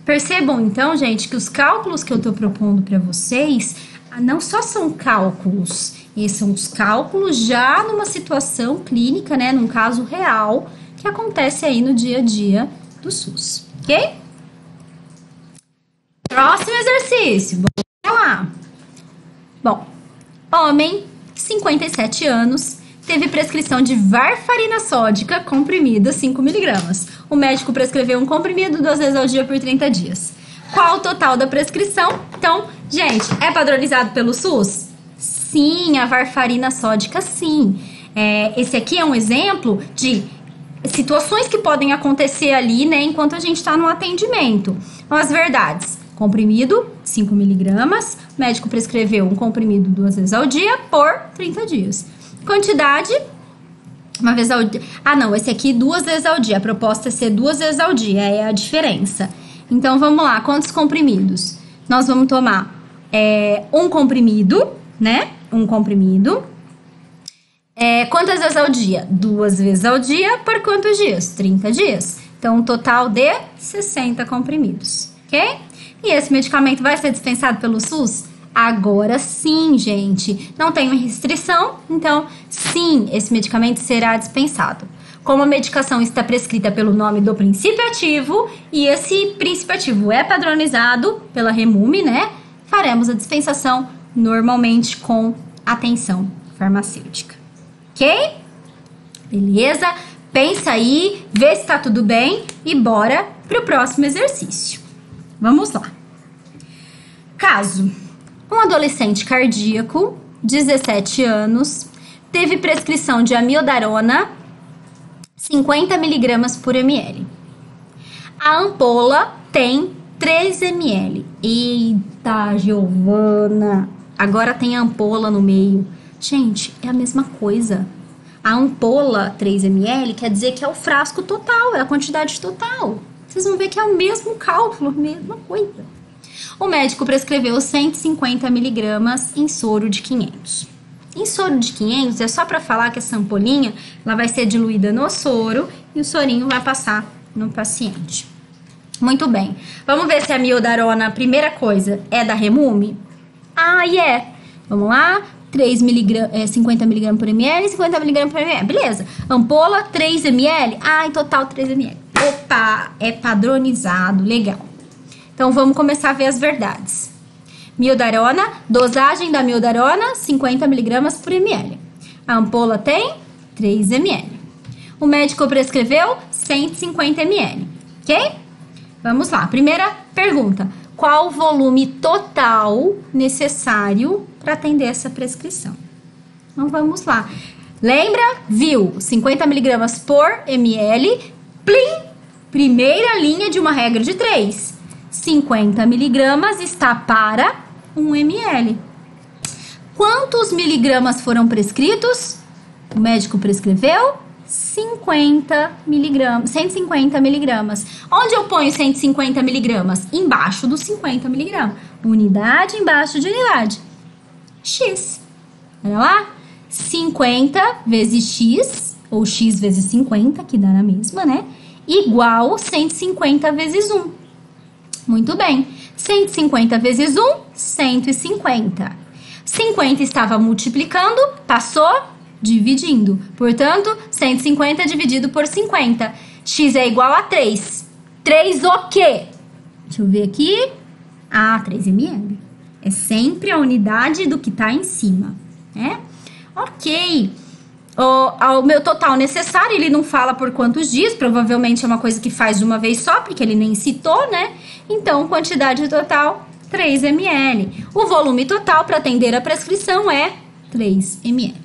Percebam então, gente, que os cálculos que eu estou propondo para vocês não só são cálculos, esses são os cálculos já numa situação clínica, né, num caso real que acontece aí no dia a dia do SUS, ok? Próximo exercício, vamos lá. Bom, homem, 57 anos, teve prescrição de warfarina sódica comprimida 5 miligramas. O médico prescreveu um comprimido 2 vezes ao dia por 30 dias. Qual o total da prescrição? Então, gente, é padronizado pelo SUS? Sim, a warfarina sódica, sim. Esse aqui é um exemplo de situações que podem acontecer ali, né, enquanto a gente está no atendimento. Então, as verdades. Comprimido, 5 miligramas. O médico prescreveu um comprimido 2 vezes ao dia por 30 dias. Quantidade, uma vez ao dia. Ah, não, esse aqui 2 vezes ao dia. A proposta é ser 2 vezes ao dia, é a diferença. Então, vamos lá, quantos comprimidos? Nós vamos tomar um comprimido, né? Um comprimido. Quantas vezes ao dia? 2 vezes ao dia, por quantos dias? 30 dias. Então, um total de 60 comprimidos, ok? E esse medicamento vai ser dispensado pelo SUS? Agora sim, gente. Não tem restrição, então, sim, esse medicamento será dispensado. Como a medicação está prescrita pelo nome do princípio ativo e esse princípio ativo é padronizado pela REMUME, né? Faremos a dispensação normalmente com atenção farmacêutica. Ok? Beleza? Pensa aí, vê se tá tudo bem e bora pro próximo exercício. Vamos lá. Caso: um adolescente cardíaco, 17 anos, teve prescrição de amiodarona 50 miligramas por ml. A ampola tem 3 ml. Eita, Giovana! Agora tem a ampola no meio. Gente, é a mesma coisa. A ampola 3 ml quer dizer que é o frasco total, é a quantidade total. Vocês vão ver que é o mesmo cálculo, a mesma coisa. O médico prescreveu 150 miligramas em soro de 500. Em soro de 500 é só para falar que essa ampolinha ela vai ser diluída no soro e o sorinho vai passar no paciente. Muito bem. Vamos ver se a amiodarona, a primeira coisa, é da Remume? Ah, é. Vamos lá. 50 mg por ml, 50 mg por ml. Beleza. Ampola, 3 ml. Ah, em total 3 ml. Opa, é padronizado. Legal. Então, vamos começar a ver as verdades. Miodarona, dosagem da miodarona, 50 mg por ml. A ampola tem 3 ml. O médico prescreveu 150 ml. Ok? Vamos lá. Primeira pergunta. Qual o volume total necessário para atender essa prescrição? Então, vamos lá. Lembra? Viu? 50 mg por ml. Plim! Primeira linha de uma regra de 3. 50 mg está para 1 ml. Quantos miligramas foram prescritos? O médico prescreveu 50 miligramas, 150 miligramas. Onde eu ponho 150 miligramas? Embaixo dos 50 miligramas. Unidade embaixo de unidade. X. Olha lá. 50 vezes X, ou X vezes 50, que dá na mesma, né? Igual 150 vezes 1. Muito bem. 150 vezes 1, 150. 50 estava multiplicando, passou dividindo. Portanto, 150 dividido por 50. X é igual a 3. 3 o quê? Deixa eu ver aqui. Ah, 3 ml. É sempre a unidade do que está em cima, né? Ok. O meu total necessário, ele não fala por quantos dias. Provavelmente é uma coisa que faz de uma vez só, porque ele nem citou, né? Então, quantidade total, 3 ml. O volume total para atender a prescrição é 3 ml.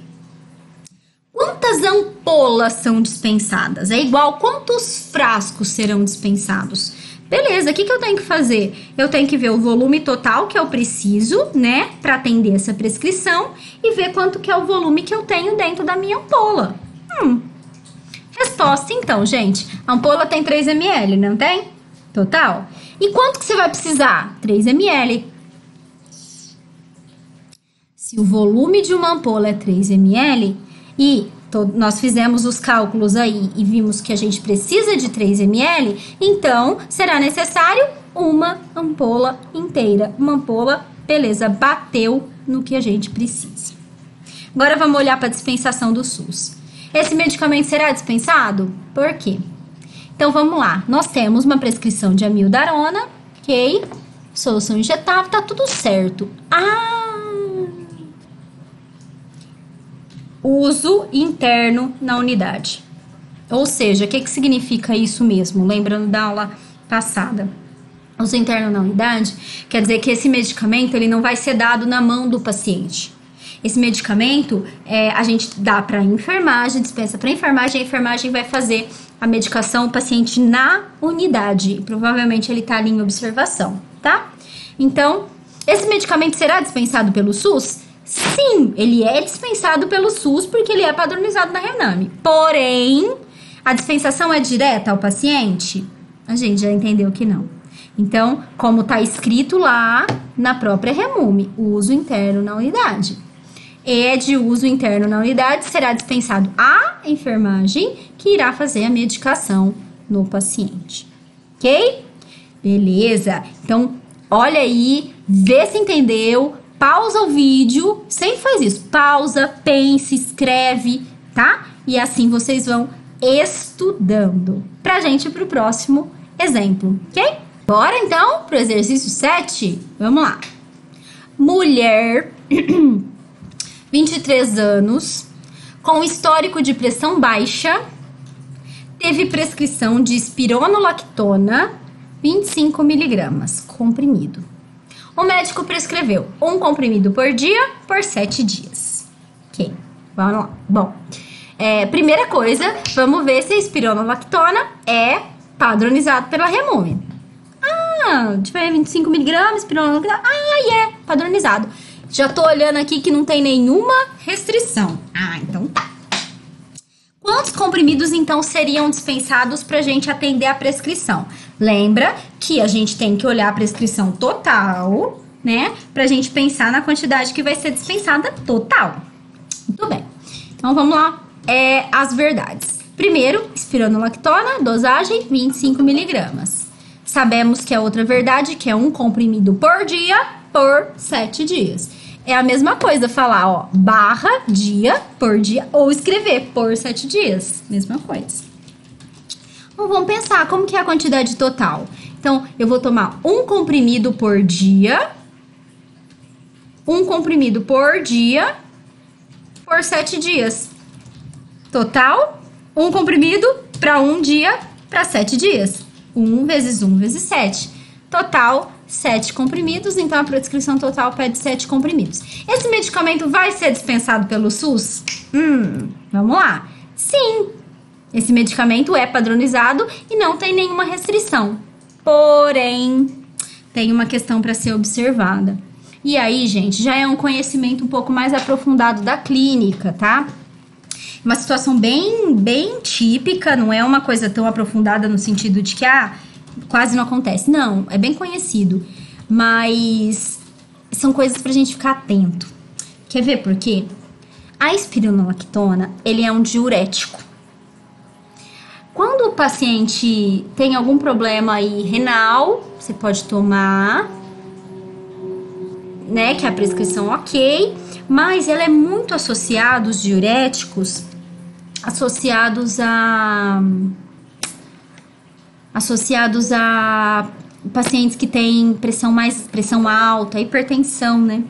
Quantas ampolas são dispensadas? É igual quantos frascos serão dispensados? Beleza, o que eu tenho que fazer? Eu tenho que ver o volume total que eu preciso, né, para atender essa prescrição e ver quanto que é o volume que eu tenho dentro da minha ampola. Resposta, então, gente. A ampola tem 3 ml, não tem? Total. E quanto que você vai precisar? 3 ml. Se o volume de uma ampola é 3 ml e nós fizemos os cálculos aí e vimos que a gente precisa de 3 ml, então será necessário uma ampola inteira. Uma ampola, beleza, bateu no que a gente precisa. Agora vamos olhar para a dispensação do SUS. Esse medicamento será dispensado? Por quê? Então vamos lá, nós temos uma prescrição de amiodarona, ok? Solução injetável, tá tudo certo. Uso interno na unidade. Ou seja, o que significa isso mesmo? Lembrando da aula passada. Uso interno na unidade quer dizer que esse medicamento ele não vai ser dado na mão do paciente. Esse medicamento a gente dá para a enfermagem, dispensa para a enfermagem vai fazer a medicação do paciente na unidade. Provavelmente ele está ali em observação, tá? Então, esse medicamento será dispensado pelo SUS? Sim, ele é dispensado pelo SUS porque ele é padronizado na Rename. Porém, a dispensação é direta ao paciente? A gente já entendeu que não. Então, como está escrito lá na própria Remume, uso interno na unidade. É de uso interno na unidade, será dispensado à enfermagem que irá fazer a medicação no paciente. Ok? Beleza. Então, olha aí, vê se entendeu. Pausa o vídeo, sempre faz isso. Pausa, pense, escreve, tá? E assim vocês vão estudando. Pra gente ir pro próximo exemplo, ok? Bora então pro exercício 7? Vamos lá. Mulher, 23 anos, com histórico de pressão baixa, teve prescrição de espironolactona, 25 miligramas, comprimido. O médico prescreveu um comprimido por dia por 7 dias. Ok, vamos lá. Bom, primeira coisa, vamos ver se a espironolactona é padronizado pela Remume. Tiver 25 miligramas, espironolactona, padronizado. Já tô olhando aqui que não tem nenhuma restrição. Então tá. Quantos comprimidos, então, seriam dispensados para a gente atender a prescrição? Lembra que a gente tem que olhar a prescrição total, né? Para a gente pensar na quantidade que vai ser dispensada total. Muito bem. Então, vamos lá. As verdades. Primeiro, espironolactona, dosagem 25 miligramas. Sabemos que a outra verdade, que é um comprimido por dia, por 7 dias. É a mesma coisa falar, ó, barra, dia, por dia, ou escrever por 7 dias. Mesma coisa. Então, vamos pensar, como que é a quantidade total? Então, eu vou tomar um comprimido por dia, por 7 dias. Total, um comprimido para um dia, para 7 dias. 1 vezes 1 vezes 7. Total, 7 comprimidos, então a prescrição total pede 7 comprimidos. Esse medicamento vai ser dispensado pelo SUS? Vamos lá. Sim, esse medicamento é padronizado e não tem nenhuma restrição. Porém, tem uma questão para ser observada. E aí, gente, já é um conhecimento um pouco mais aprofundado da clínica, tá? Uma situação bem típica, não é uma coisa tão aprofundada no sentido de que, quase não acontece. Não, é bem conhecido. Mas são coisas pra gente ficar atento. Quer ver por quê? A espironolactona, ele é um diurético. Quando o paciente tem algum problema aí renal, você pode tomar, né, que é a prescrição ok, mas ela é muito associada, os diuréticos, associados a pacientes que têm pressão alta, hipertensão, né?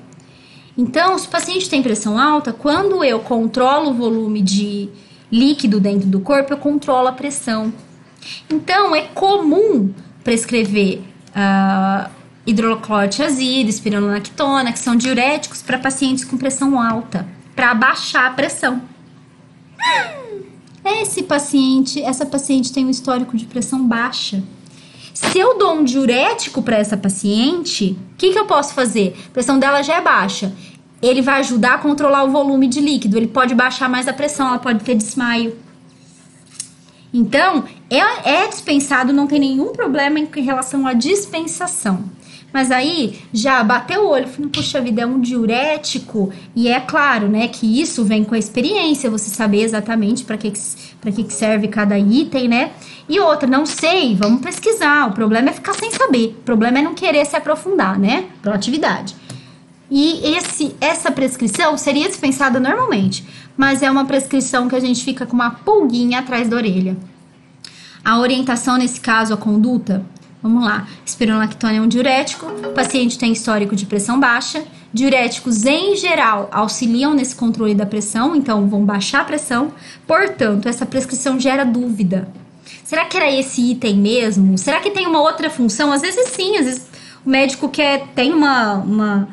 Então, se o paciente tem pressão alta, quando eu controlo o volume de líquido dentro do corpo, eu controlo a pressão. Então, é comum prescrever hidroclorotiazida, espironolactona, que são diuréticos para pacientes com pressão alta, para abaixar a pressão. Essa paciente tem um histórico de pressão baixa. Se eu dou um diurético para essa paciente, o que eu posso fazer? A pressão dela já é baixa. Ele vai ajudar a controlar o volume de líquido. Ele pode baixar mais a pressão, ela pode ter desmaio. Então, é dispensado, não tem nenhum problema em relação à dispensação. Mas aí, já bateu o olho, falei, puxa vida, é um diurético. E é claro, né, que isso vem com a experiência, você saber exatamente para que serve cada item, né? E outra, não sei, vamos pesquisar. O problema é ficar sem saber. O problema é não querer se aprofundar, né? Proatividade. E essa prescrição seria dispensada normalmente, mas é uma prescrição que a gente fica com uma pulguinha atrás da orelha. A orientação, nesse caso, a conduta, vamos lá. Espironolactona é um diurético, o paciente tem histórico de pressão baixa. Diuréticos, em geral, auxiliam nesse controle da pressão, então vão baixar a pressão. Portanto, essa prescrição gera dúvida. Será que era esse item mesmo? Será que tem uma outra função? Às vezes sim, às vezes o médico tem uma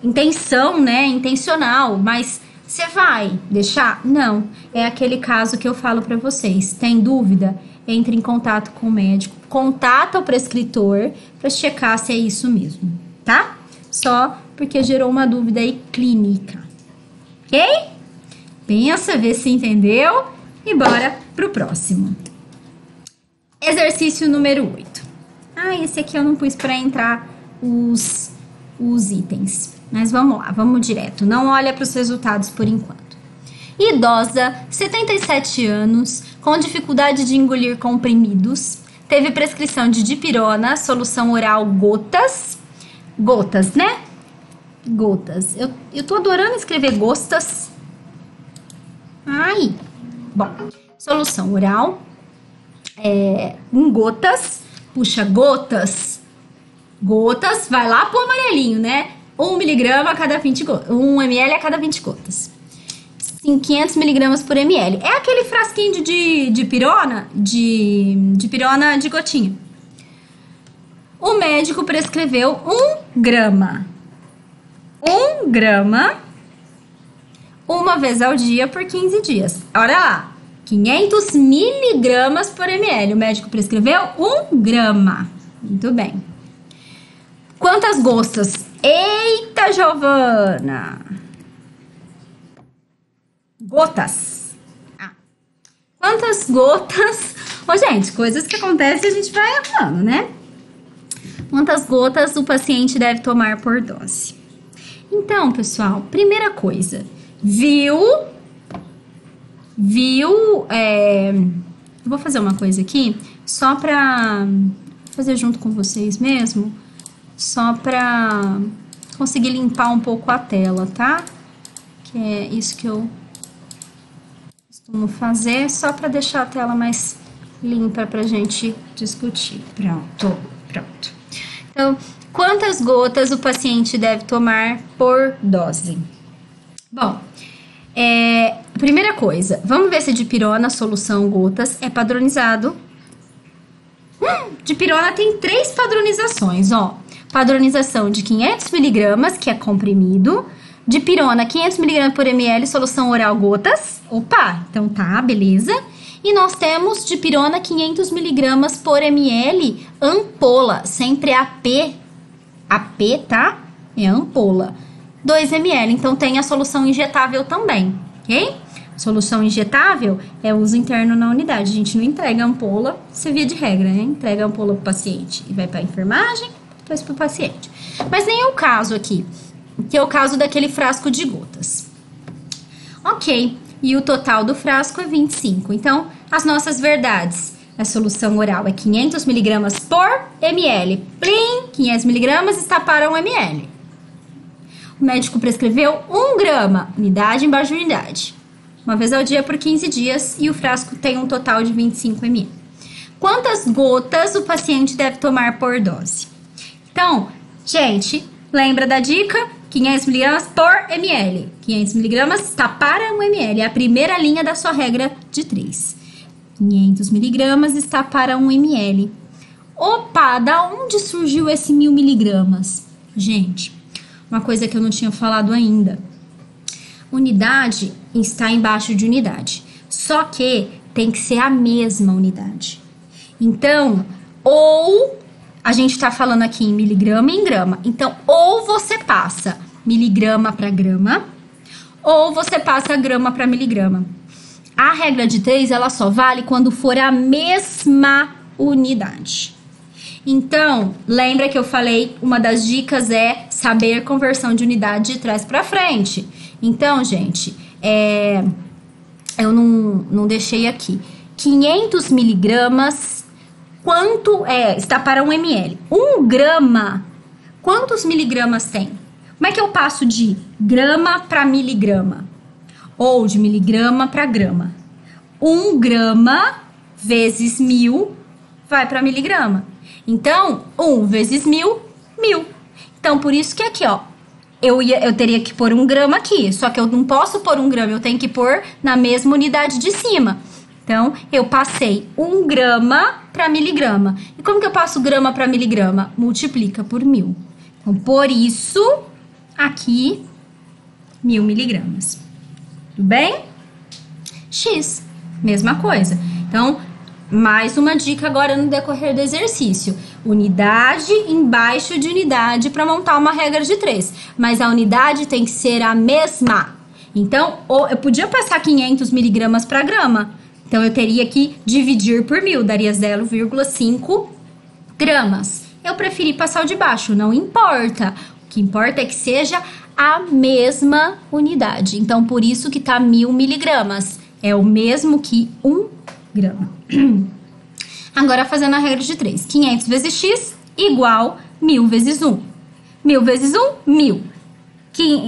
intenção, né, intencional, mas você vai deixar? Não. É aquele caso que eu falo para vocês. Tem dúvida? Entre em contato com o médico, contata o prescritor para checar se é isso mesmo, tá? Só porque gerou uma dúvida aí clínica. Ok? Pensa, vê se entendeu e bora pro próximo. Exercício número 8. Esse aqui eu não pus para entrar os itens. Mas vamos lá, vamos direto. Não olha para os resultados por enquanto. Idosa, 77 anos, com dificuldade de engolir comprimidos, teve prescrição de dipirona, solução oral gotas. Gotas, né? Gotas. Eu tô adorando escrever gostas. Bom, solução oral em gotas. Puxa, gotas, vai lá pro amarelinho, né? 1 miligrama a cada 20 gotas. 1 ml a cada 20 gotas. 500 miligramas por ml. É aquele frasquinho de pirona, de pirona de gotinha. O médico prescreveu 1 grama. 1 grama uma vez ao dia por 15 dias. Olha lá, 500 miligramas por ml. O médico prescreveu 1 grama. Muito bem. Quantas gotas? Eita, Giovana! Gotas. Ah. Quantas gotas... Ô, gente, coisas que acontecem a gente vai falando, né? Quantas gotas o paciente deve tomar por dose? Então, pessoal, primeira coisa, eu vou fazer uma coisa aqui, só pra fazer junto com vocês mesmo, só pra conseguir limpar um pouco a tela, tá? Que é isso que eu costumo fazer, só pra deixar a tela mais limpa pra gente discutir. Pronto. Então, quantas gotas o paciente deve tomar por dose? Bom, primeira coisa, vamos ver se dipirona, solução, gotas, é padronizado. Dipirona tem 3 padronizações, ó. Padronização de 500 mg, que é comprimido. Dipirona, 500 mg por ml, solução oral, gotas. Opa, então tá, beleza. E nós temos dipirona 500 mg por ml, ampola, sempre AP, tá? É ampola, 2 ml, então tem a solução injetável também, ok? Solução injetável é uso interno na unidade, a gente não entrega ampola, isso é via de regra, né? Entrega a ampola pro paciente e vai pra enfermagem, depois pro paciente. Mas nem é o caso aqui, que é o caso daquele frasco de gotas. Ok. E o total do frasco é 25. Então, as nossas verdades. A solução oral é 500 mg por ml. Plim, 500 mg está para 1 ml. O médico prescreveu 1 grama, unidade embaixo de unidade. Uma vez ao dia por 15 dias e o frasco tem um total de 25 ml. Quantas gotas o paciente deve tomar por dose? Então, gente, lembra da dica? 500 mg por ml. 500 mg está para 1 ml. É a primeira linha da sua regra de 3. 500 mg está para 1 ml. Opa, da onde surgiu esse 1000 mg? Gente, uma coisa que eu não tinha falado ainda. Unidade está embaixo de unidade. Só que tem que ser a mesma unidade. Então, ou... A gente está falando aqui em miligrama e em grama. Então, ou você passa miligrama para grama, ou você passa grama para miligrama. A regra de 3, ela só vale quando for a mesma unidade. Então, lembra que eu falei, uma das dicas é saber conversão de unidade de trás para frente. Então, gente, eu não deixei aqui. 500 miligramas... Quanto está para 1 ml? 1 grama, quantos miligramas tem? Como é que eu passo de grama para miligrama? Ou de miligrama para grama? 1 grama vezes 1000 vai para miligrama. Então, 1 vezes 1000, 1000. Então, por isso que aqui, ó, eu teria que pôr 1 grama aqui. Só que eu não posso pôr 1 grama, eu tenho que pôr na mesma unidade de cima. Então, eu passei 1 grama para miligrama. E como que eu passo grama para miligrama? Multiplica por 1000. Então, por isso, aqui, 1000 miligramas. Tudo bem? X, mesma coisa. Então, mais uma dica agora no decorrer do exercício. Unidade embaixo de unidade para montar uma regra de 3. Mas a unidade tem que ser a mesma. Então, eu podia passar 500 miligramas para grama. Então, eu teria que dividir por 1000, daria 0,5 gramas. Eu preferi passar o de baixo, não importa. O que importa é que seja a mesma unidade. Então, por isso que tá 1000 miligramas. É o mesmo que 1 grama. Agora, fazendo a regra de 3. 500 vezes x igual 1000 vezes 1. 1000 vezes 1, 1000.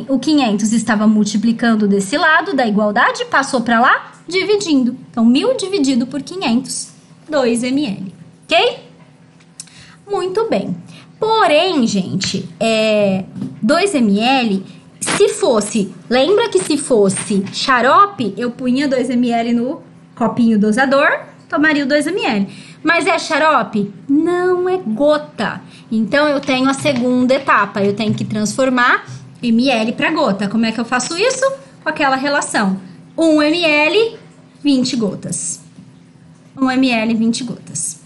O 500 estava multiplicando desse lado da igualdade, passou para lá, dividindo. Então, 1000 dividido por 500, 2 ml. Ok? Muito bem. Porém, gente, 2 ml, se fosse... Lembra que se fosse xarope, eu punha 2 ml no copinho dosador, tomaria o 2 ml. Mas é xarope? Não, é gota. Então, eu tenho a segunda etapa. Eu tenho que transformar ml para gota. Como é que eu faço isso? Com aquela relação. 1 ml, 20 gotas. 1 ml, 20 gotas.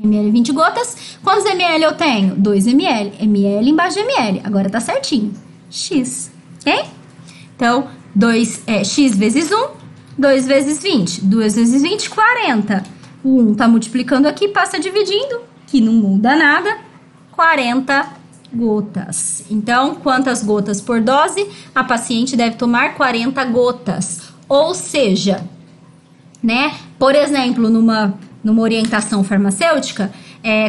ml, 20 gotas. Quantos ml eu tenho? 2 ml. ml embaixo de ml. Agora tá certinho. X. Ok? Então, X vezes 1, 2 vezes 20. 2 vezes 20, 40. O 1 tá multiplicando aqui, passa dividindo, que não muda nada. 40 gotas. Então, quantas gotas por dose? A paciente deve tomar 40 gotas. Ou seja, né? Por exemplo, numa orientação farmacêutica,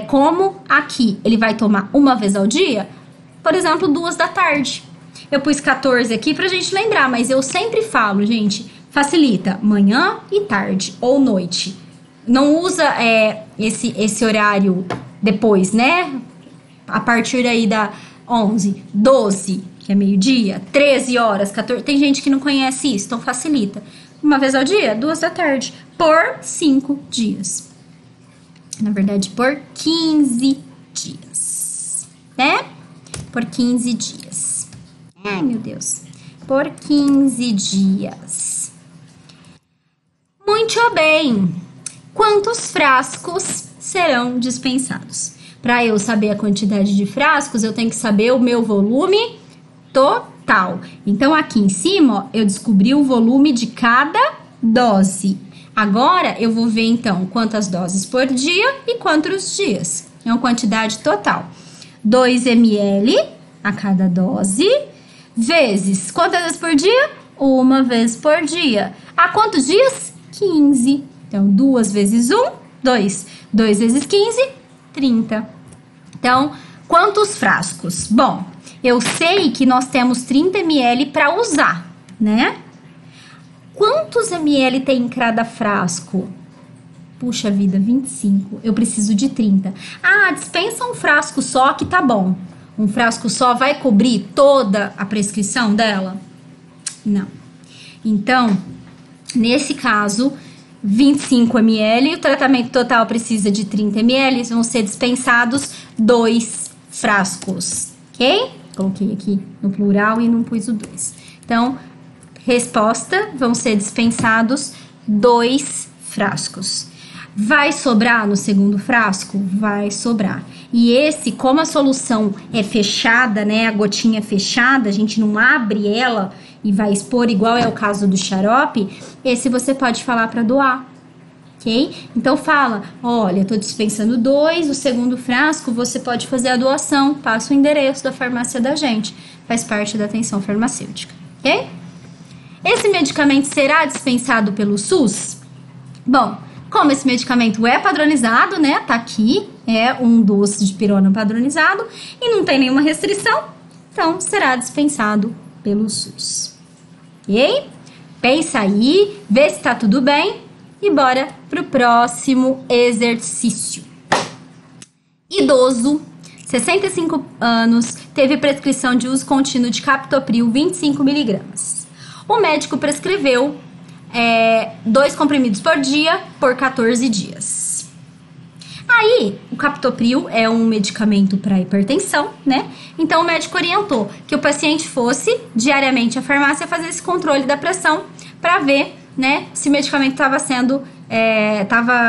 como aqui ele vai tomar uma vez ao dia, por exemplo, 2 da tarde. Eu pus 14 aqui pra gente lembrar, mas eu sempre falo, gente, facilita manhã e tarde ou noite. Não usa esse horário depois, né? A partir daí da 11, 12, que é meio-dia, 13 horas, 14. Tem gente que não conhece isso, então facilita. Uma vez ao dia, 2 da tarde, por 5 dias. Na verdade, por 15 dias, né? Por 15 dias. Ai, meu Deus. Por 15 dias. Muito bem. Quantos frascos serão dispensados? Para eu saber a quantidade de frascos, eu tenho que saber o meu volume total. Então, aqui em cima, ó, eu descobri o volume de cada dose. Agora, eu vou ver, então, quantas doses por dia e quantos dias. É uma quantidade total. 2 ml a cada dose, vezes, quantas vezes por dia? 1 vez por dia. Há quantos dias? 15. Então, 2 vezes 1, 2. 2 vezes 15, 30. Então, quantos frascos? Bom, eu sei que nós temos 30 ml para usar, né? Quantos ml tem em cada frasco? Puxa vida, 25. Eu preciso de 30. Ah, dispensa um frasco só que tá bom. Um frasco só vai cobrir toda a prescrição dela? Não. Então, nesse caso, 25 ml, o tratamento total precisa de 30 ml, vão ser dispensados 2 frascos, ok? Coloquei aqui no plural e não pus o 2. Então, resposta, vão ser dispensados 2 frascos. Vai sobrar no segundo frasco? Vai sobrar. E esse, como a solução é fechada, né, a gotinha é fechada, a gente não abre ela e vai expor, igual é o caso do xarope, esse você pode falar para doar, ok? Então fala, olha, eu tô dispensando 2, o segundo frasco você pode fazer a doação, passa o endereço da farmácia da gente, faz parte da atenção farmacêutica, ok? Esse medicamento será dispensado pelo SUS? Bom, como esse medicamento é padronizado, né, tá aqui, é um doce de pirona padronizado e não tem nenhuma restrição, então será dispensado pelo SUS. Ok? Pensa aí, vê se tá tudo bem e bora pro próximo exercício. Idoso, 65 anos, teve prescrição de uso contínuo de captopril 25 mg. O médico prescreveu 2 comprimidos por dia por 14 dias. Aí, o captopril é um medicamento para hipertensão, né? Então, o médico orientou que o paciente fosse diariamente à farmácia fazer esse controle da pressão para ver, né, se o medicamento estava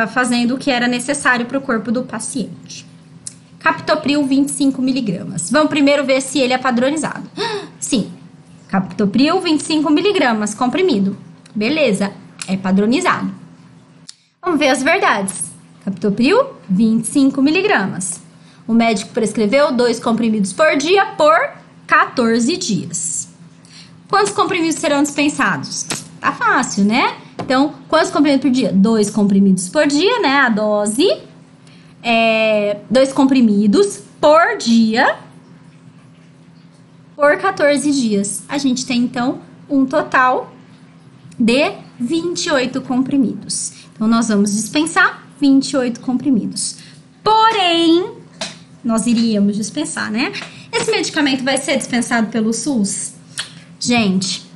fazendo o que era necessário para o corpo do paciente. Captopril 25 mg. Vamos primeiro ver se ele é padronizado. Sim, captopril 25 mg, comprimido. Beleza, é padronizado. Vamos ver as verdades. Captopril, 25 mg. O médico prescreveu 2 comprimidos por dia por 14 dias. Quantos comprimidos serão dispensados? Tá fácil, né? Então, quantos comprimidos por dia? 2 comprimidos por dia, né? A dose. 2 comprimidos por dia por 14 dias. A gente tem, então, um total de 28 comprimidos. Então, nós vamos dispensar 28 comprimidos. Porém, nós iríamos dispensar, né? Esse medicamento vai ser dispensado pelo SUS? Gente,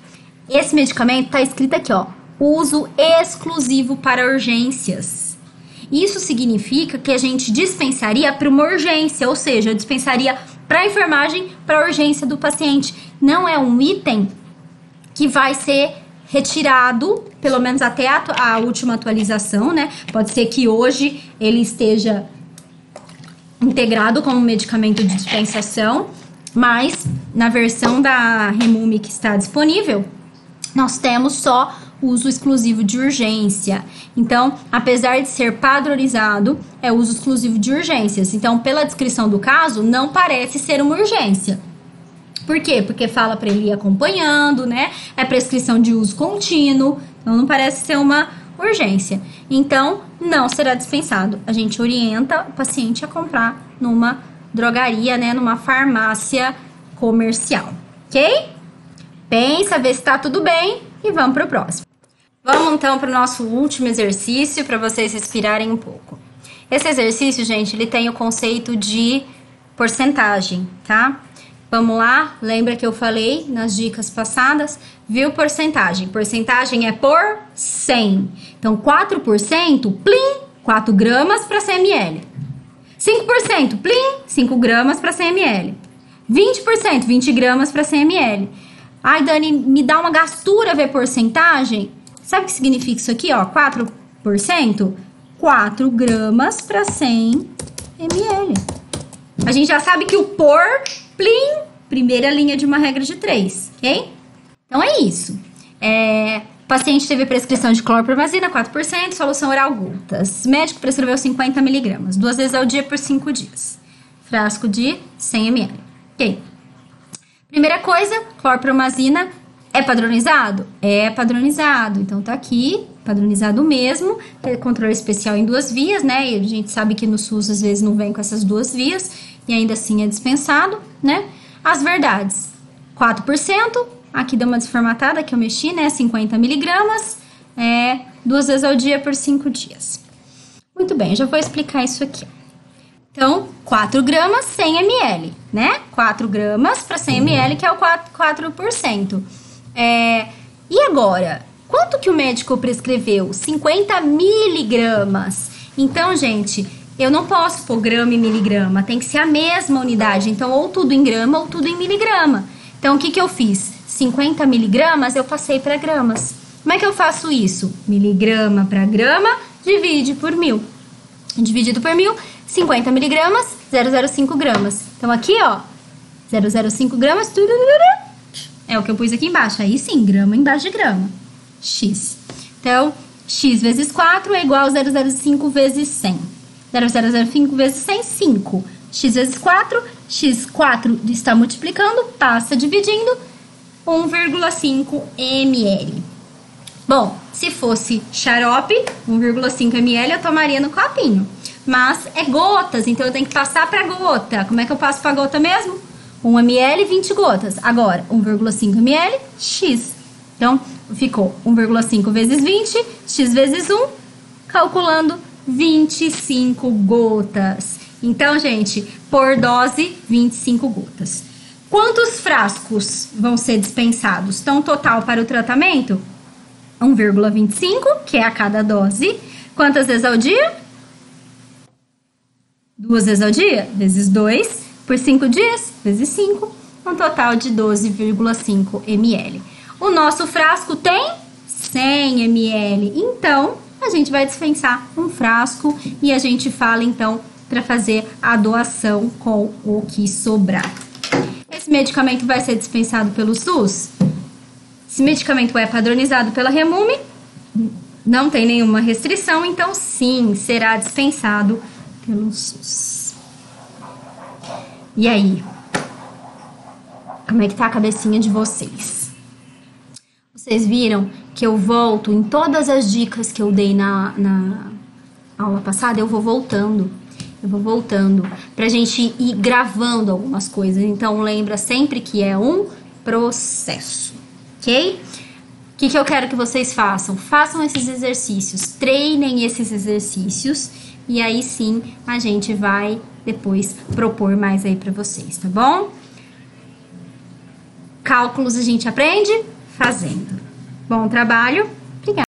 esse medicamento tá escrito aqui, ó, uso exclusivo para urgências. Isso significa que a gente dispensaria para uma urgência, ou seja, eu dispensaria para a enfermagem, para a urgência do paciente. Não é um item que vai ser retirado, pelo menos até a última atualização, né? Pode ser que hoje ele esteja integrado como medicamento de dispensação, mas na versão da Remume que está disponível, nós temos só uso exclusivo de urgência. Então, apesar de ser padronizado, é uso exclusivo de urgências. Então, pela descrição do caso, não parece ser uma urgência. Por quê? Porque fala para ele ir acompanhando, né? É prescrição de uso contínuo, então não parece ser uma urgência. Então, não será dispensado. A gente orienta o paciente a comprar numa drogaria, né? Numa farmácia comercial, ok? Pensa, vê se tá tudo bem e vamos pro próximo. Vamos então para o nosso último exercício para vocês respirarem um pouco. Esse exercício, gente, ele tem o conceito de porcentagem, tá? Vamos lá, lembra que eu falei nas dicas passadas? Viu porcentagem? Porcentagem é por 100. Então, 4%, plim, 4 gramas para 100 ml. 5%, plim, 5 gramas para 100 ml. 20%, 20 gramas para 100 ml. Ai, Dani, me dá uma gastura ver porcentagem? Sabe o que significa isso aqui, ó? 4%? 4 gramas para 100 ml. A gente já sabe que o por, plim, primeira linha de uma regra de 3, ok? Então é isso. O paciente teve prescrição de clorpromazina, 4%, solução oral gotas. Médico prescreveu 50 miligramas, 2 vezes ao dia por 5 dias. Frasco de 100 ml, ok? Primeira coisa, clorpromazina é padronizado? É padronizado. Então, tá aqui, padronizado mesmo. Tem controle especial em 2 vias, né? E a gente sabe que no SUS, às vezes, não vem com essas 2 vias. E ainda assim é dispensado, né? As verdades, 4%. Aqui deu uma desformatada que eu mexi, né? 50 miligramas. 2 vezes ao dia por 5 dias. Muito bem, já vou explicar isso aqui. Então, 4 gramas, 100 ml, né? 4 gramas para 100 ml, que é o 4%. E agora, quanto que o médico prescreveu? 50 miligramas. Então, gente, eu não posso pôr grama e miligrama, tem que ser a mesma unidade. Então, ou tudo em grama ou tudo em miligrama. Então, o que eu fiz? 50 miligramas eu passei para gramas. Como é que eu faço isso? Miligrama para grama, divide por 1000. Dividido por 1000, 50 miligramas, 0,05 gramas. Então, aqui, ó, 0,05 gramas, é o que eu pus aqui embaixo. Aí sim, grama embaixo de grama. X. Então, x vezes 4 é igual a 0,05 vezes 100. 0,05 vezes 100, 5. X vezes 4, x4 está multiplicando, passa dividindo, 1,5 ml. Bom, se fosse xarope, 1,5 ml eu tomaria no copinho. Mas é gotas, então eu tenho que passar para gota. Como é que eu passo para gota mesmo? 1 ml, 20 gotas. Agora, 1,5 ml, x. Então, ficou 1,5 vezes 20, x vezes 1, calculando 25 gotas. Então, gente, por dose, 25 gotas. Quantos frascos vão ser dispensados? Então, total para o tratamento, 1,25, que é a cada dose. Quantas vezes ao dia? 2 vezes ao dia? Vezes 2. Por 5 dias? Vezes 5. Um total de 12,5 ml. O nosso frasco tem 100 ml. Então, a gente vai dispensar um frasco e a gente fala, então, para fazer a doação com o que sobrar. Esse medicamento vai ser dispensado pelo SUS? Esse medicamento é padronizado pela Remume, não tem nenhuma restrição, então sim, será dispensado pelo SUS. E aí? Como é que tá a cabecinha de vocês? Vocês viram que eu volto em todas as dicas que eu dei na aula passada, eu vou voltando pra gente ir gravando algumas coisas. Então, lembra sempre que é um processo, ok? O que eu quero que vocês façam? Façam esses exercícios, treinem esses exercícios e aí sim a gente vai depois propor mais aí pra vocês, tá bom? Cálculos a gente aprende fazendo. Bom trabalho!